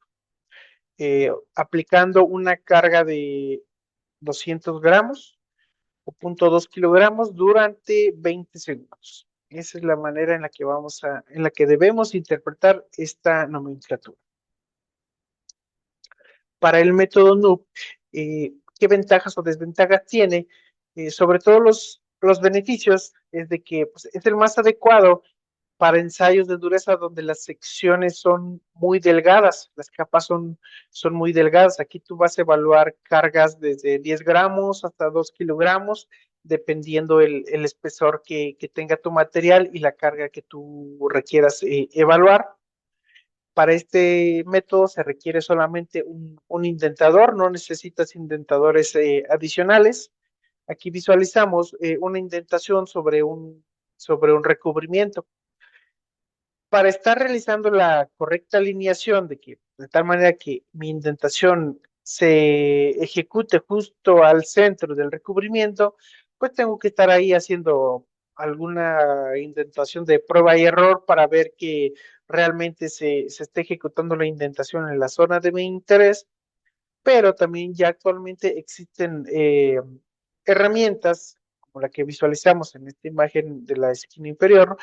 aplicando una carga de 200 gramos o 0.2 kilogramos durante 20 segundos. Esa es la manera en la que en la que debemos interpretar esta nomenclatura. Para el método NUP, ¿qué ventajas o desventajas tiene? Sobre todo los beneficios es de que pues, es el más adecuado para ensayos de dureza donde las secciones son muy delgadas, las capas son muy delgadas. Aquí tú vas a evaluar cargas desde 10 gramos hasta 2 kilogramos, dependiendo el espesor que tenga tu material y la carga que tú requieras evaluar. Para este método se requiere solamente un indentador, no necesitas indentadores adicionales. Aquí visualizamos una indentación sobre un recubrimiento. Para estar realizando la correcta alineación de tal manera que mi indentación se ejecute justo al centro del recubrimiento, pues tengo que estar ahí haciendo alguna indentación de prueba y error para ver que realmente se esté ejecutando la indentación en la zona de mi interés, pero también ya actualmente existen herramientas como la que visualizamos en esta imagen de la esquina inferior,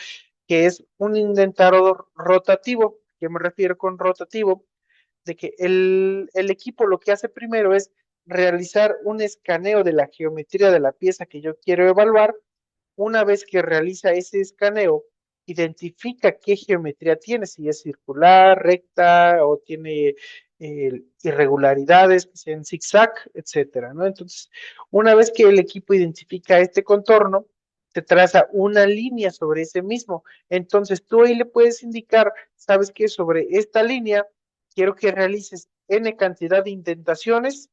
que es un indentador rotativo. ¿Qué me refiero con rotativo? De que el equipo lo que hace primero es realizar un escaneo de la geometría de la pieza que yo quiero evaluar. Una vez que realiza ese escaneo, identifica qué geometría tiene, si es circular, recta o tiene irregularidades, que sean zigzag, etcétera, ¿no? Entonces, una vez que el equipo identifica este contorno, te traza una línea sobre ese mismo. Entonces, tú ahí le puedes indicar, sabes que sobre esta línea quiero que realices N cantidad de indentaciones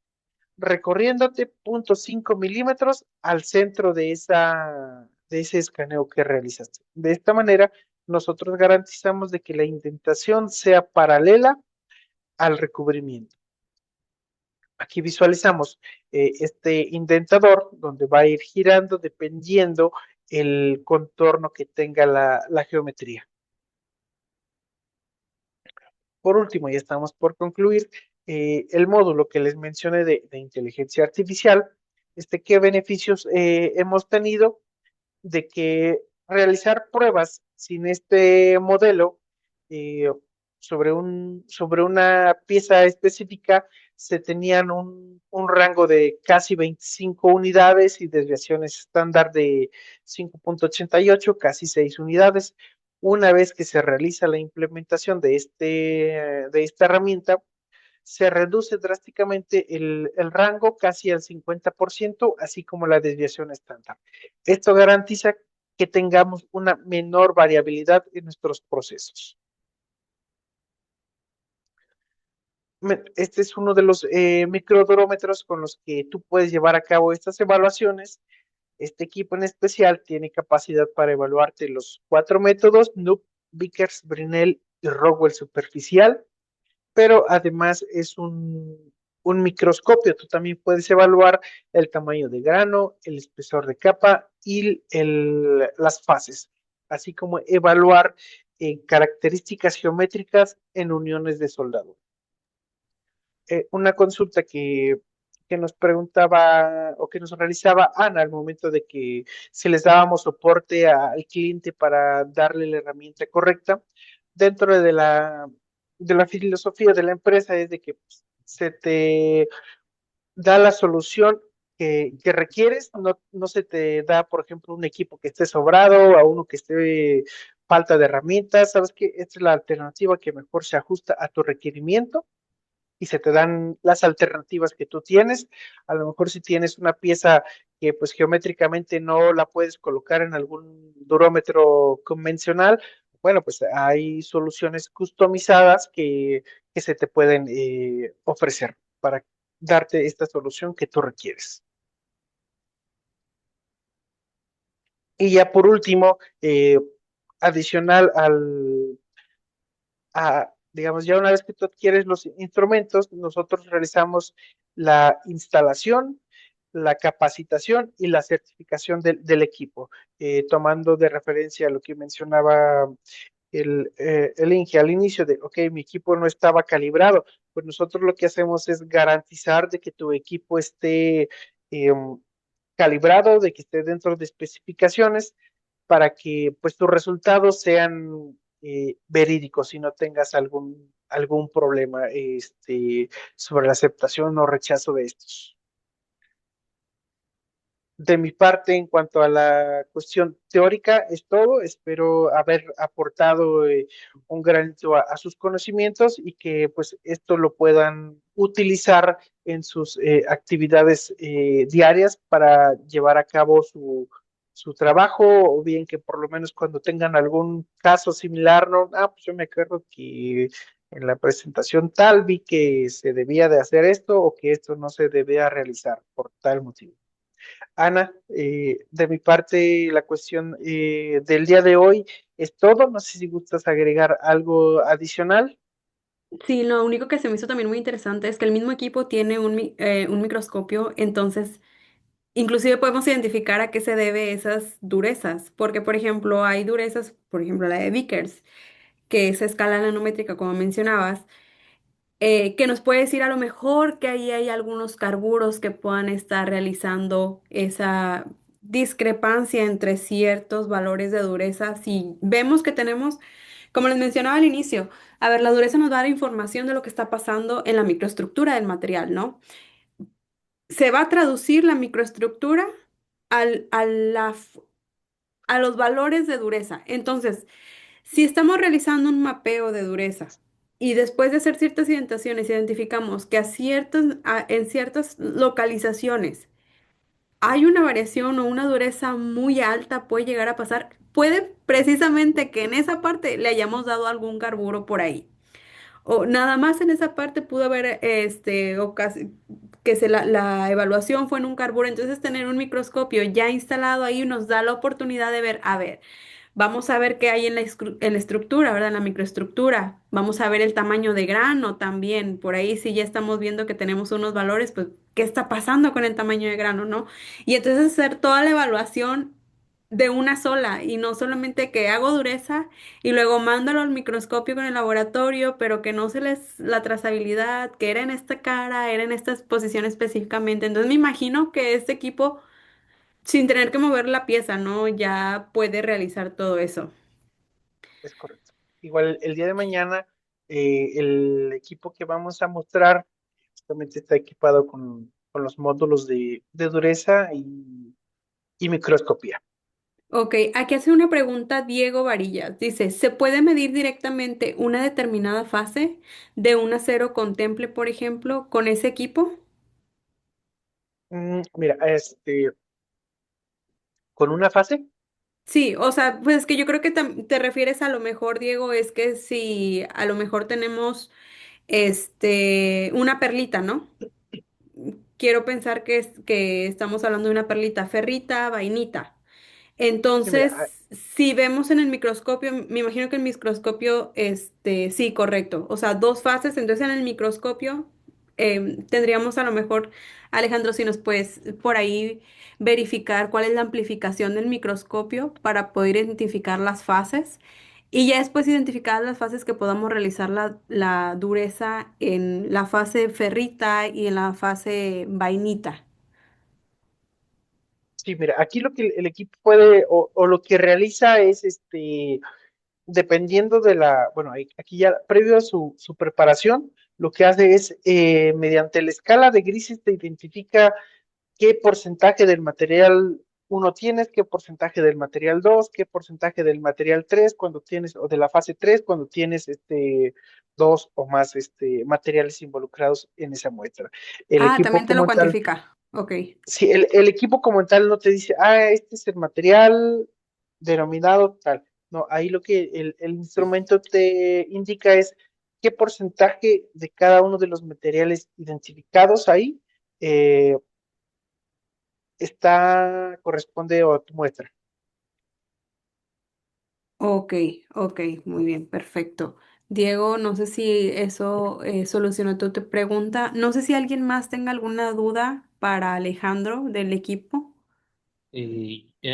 recorriéndote 0.5 milímetros al centro de ese escaneo que realizaste. De esta manera, nosotros garantizamos de que la indentación sea paralela al recubrimiento. Aquí visualizamos este indentador donde va a ir girando dependiendo el contorno que tenga la geometría. Por último, ya estamos por concluir, el módulo que les mencioné de inteligencia artificial, ¿qué beneficios hemos tenido? De que realizar pruebas sin este modelo eh, sobre una pieza específica se tenían un rango de casi 25 unidades y desviaciones estándar de 5.88, casi 6 unidades. Una vez que se realiza la implementación de esta herramienta, se reduce drásticamente el rango casi al 50%, así como la desviación estándar. Esto garantiza que tengamos una menor variabilidad en nuestros procesos. Este es uno de los microdurómetros con los que tú puedes llevar a cabo estas evaluaciones. Este equipo en especial tiene capacidad para evaluarte los 4 métodos, Knuth, Vickers, Brinell y Rockwell superficial, pero además es un microscopio. Tú también puedes evaluar el tamaño de grano, el espesor de capa y las fases, así como evaluar características geométricas en uniones de soldado. Una consulta que nos preguntaba o que nos realizaba Ana al momento de que si les dábamos soporte al cliente para darle la herramienta correcta, dentro de la filosofía de la empresa es de que pues, se te da la solución que requieres, no se te da, por ejemplo, un equipo que esté sobrado, a uno que esté falta de herramientas, sabes que esta es la alternativa que mejor se ajusta a tu requerimiento y se te dan las alternativas que tú tienes. A lo mejor si tienes una pieza que pues geométricamente no la puedes colocar en algún durómetro convencional, bueno, pues hay soluciones customizadas que se te pueden ofrecer para darte esta solución que tú requieres. Y ya por último, adicional digamos, ya una vez que tú adquieres los instrumentos, nosotros realizamos la instalación, la capacitación y la certificación del equipo, tomando de referencia lo que mencionaba el Inge al inicio de, ok, mi equipo no estaba calibrado, pues nosotros lo que hacemos es garantizar de que tu equipo esté calibrado, de que esté dentro de especificaciones para que pues tus resultados sean verídicos y no tengas algún problema sobre la aceptación o rechazo de estos. De mi parte, en cuanto a la cuestión teórica, es todo. Espero haber aportado un granito a sus conocimientos y que pues esto lo puedan utilizar en sus actividades diarias para llevar a cabo su trabajo o bien que por lo menos cuando tengan algún caso similar, no, pues yo me acuerdo que en la presentación tal vi que se debía de hacer esto o que esto no se debía realizar por tal motivo. Ana, de mi parte, la cuestión del día de hoy es todo. No sé si gustas agregar algo adicional. Sí, lo único que se me hizo también muy interesante es que el mismo equipo tiene un microscopio, entonces inclusive podemos identificar a qué se debe esas durezas, porque por ejemplo hay durezas, por ejemplo la de Vickers, que es escala nanométrica como mencionabas, que nos puede decir a lo mejor que ahí hay algunos carburos que puedan estar realizando esa discrepancia entre ciertos valores de dureza. Si vemos que tenemos, como les mencionaba al inicio, a ver, la dureza nos va a dar información de lo que está pasando en la microestructura del material, ¿no? Se va a traducir la microestructura al- a la f- a los valores de dureza. Entonces, si estamos realizando un mapeo de dureza, Y después de hacer ciertas identificaciones, identificamos que en ciertas localizaciones hay una variación o una dureza muy alta, puede llegar a pasar. Puede precisamente que en esa parte le hayamos dado algún carburo por ahí. O nada más en esa parte pudo haber, que la evaluación fue en un carburo. Entonces, tener un microscopio ya instalado ahí nos da la oportunidad de ver, a ver, vamos a ver qué hay en la estructura, ¿verdad? En la microestructura. Vamos a ver el tamaño de grano también. Por ahí si ya estamos viendo que tenemos unos valores, pues, ¿qué está pasando con el tamaño de grano, no? Y entonces hacer toda la evaluación de una sola y no solamente que hago dureza y luego mándalo al microscopio con el laboratorio, pero que no se les la trazabilidad, que era en esta cara, era en esta exposición específicamente. Entonces me imagino que este equipo, sin tener que mover la pieza, ¿no? Ya puede realizar todo eso. Es correcto. Igual el día de mañana, el equipo que vamos a mostrar justamente está equipado con los módulos de dureza y microscopía. Ok, aquí hace una pregunta Diego Varillas. Dice, ¿se puede medir directamente una determinada fase de un acero contemple, por ejemplo, con ese equipo? Mira, con una fase, Sí, o sea, pues es que yo creo que te refieres a lo mejor, Diego, es que si a lo mejor tenemos una perlita, ¿no? Quiero pensar que estamos hablando de una perlita, ferrita, vainita. sí, mira, Entonces, si vemos en el microscopio, me imagino que el microscopio, sí, correcto. O sea, dos fases. Entonces, en el microscopio tendríamos a lo mejor, Alejandro, si nos puedes por ahí verificar cuál es la amplificación del microscopio para poder identificar las fases. Y ya después identificadas las fases que podamos realizar la dureza en la fase ferrita y en la fase vainita. sí, mira, aquí lo que el equipo puede o lo que realiza es dependiendo de bueno, aquí ya previo a su preparación, lo que hace es, mediante la escala de grises, te identifica qué porcentaje del material uno tienes, qué porcentaje del material 2, qué porcentaje del material 3 cuando tienes, o de la fase 3 cuando tienes dos o más materiales involucrados en esa muestra. El Ah, equipo también te lo como tal, cuantifica. Ok. si el equipo como tal no te dice, este es el material denominado tal. No, ahí lo que el instrumento te indica es qué porcentaje de cada uno de los materiales identificados ahí eh, corresponde a tu muestra. Ok, ok, muy bien, perfecto. Diego, no sé si eso solucionó tu pregunta. No sé si alguien más tenga alguna duda para Alejandro del equipo.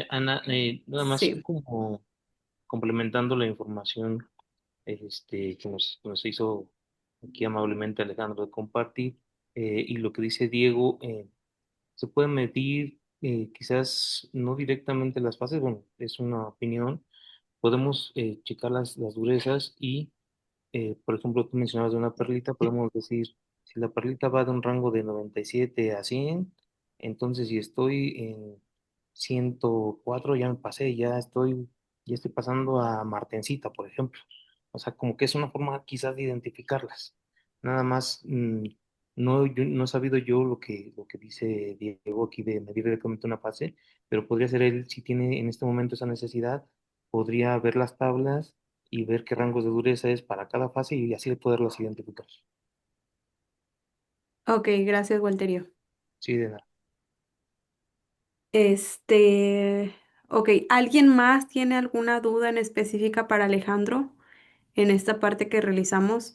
Ana, nada más Sí. como complementando la información que nos hizo aquí amablemente Alejandro de compartir, y lo que dice Diego, se puede medir quizás no directamente las fases, bueno, es una opinión, podemos checar las durezas y por ejemplo, tú mencionabas de una perlita, podemos decir, si la perlita va de un rango de 97 a 100, entonces si estoy en 104 ya me pasé, ya estoy pasando a Martencita, por ejemplo. O sea, como que es una forma quizás de identificarlas. Nada más, no he sabido yo lo que dice Diego aquí de medir directamente una fase, pero podría ser él, si tiene en este momento esa necesidad, podría ver las tablas y ver qué rangos de dureza es para cada fase y así poderlos identificar. Ok, gracias, Walterio. Sí, de nada. Este, ok, ¿alguien más tiene alguna duda en específica para Alejandro en esta parte que realizamos?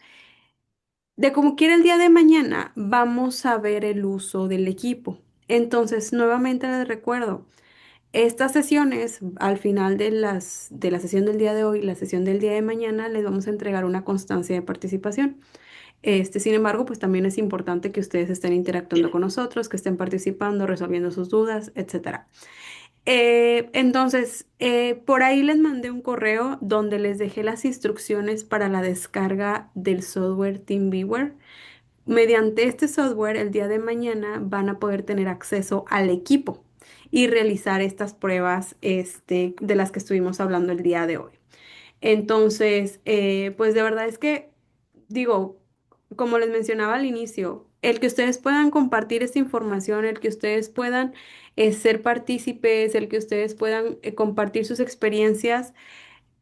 De como quiera el día de mañana, vamos a ver el uso del equipo. Entonces, nuevamente les recuerdo. Estas sesiones, al final de la sesión del día de hoy, la sesión del día de mañana, les vamos a entregar una constancia de participación. Sin embargo, pues también es importante que ustedes estén interactuando con nosotros, que estén participando, resolviendo sus dudas, etcétera. Por ahí les mandé un correo donde les dejé las instrucciones para la descarga del software TeamViewer. Mediante este software, el día de mañana van a poder tener acceso al equipo y realizar estas pruebas, de las que estuvimos hablando el día de hoy. Entonces, pues de verdad es que digo, como les mencionaba al inicio, el que ustedes puedan compartir esta información, el que ustedes puedan ser partícipes, el que ustedes puedan compartir sus experiencias,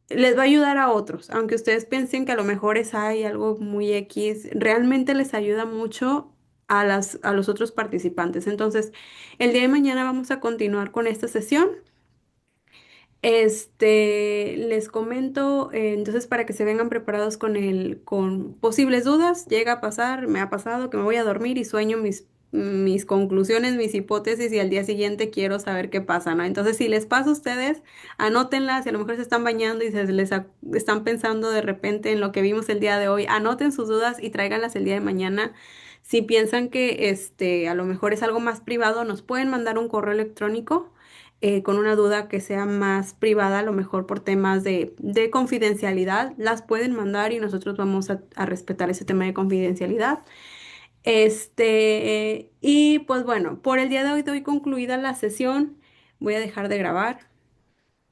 les va a ayudar a otros, aunque ustedes piensen que a lo mejor es hay algo muy X, realmente les ayuda mucho a los otros participantes. Entonces, el día de mañana vamos a continuar con esta sesión. Les comento, entonces para que se vengan preparados con posibles dudas, llega a pasar, me ha pasado que me voy a dormir y sueño mis conclusiones, mis hipótesis y al día siguiente quiero saber qué pasa, ¿no? Entonces, si les pasa a ustedes, anótenlas, si a lo mejor se están bañando y están pensando de repente en lo que vimos el día de hoy, anoten sus dudas y tráiganlas el día de mañana. Si piensan que a lo mejor es algo más privado, nos pueden mandar un correo electrónico con una duda que sea más privada, a lo mejor por temas de confidencialidad, las pueden mandar y nosotros vamos a respetar ese tema de confidencialidad. Y pues bueno, por el día de hoy doy concluida la sesión. Voy a dejar de grabar.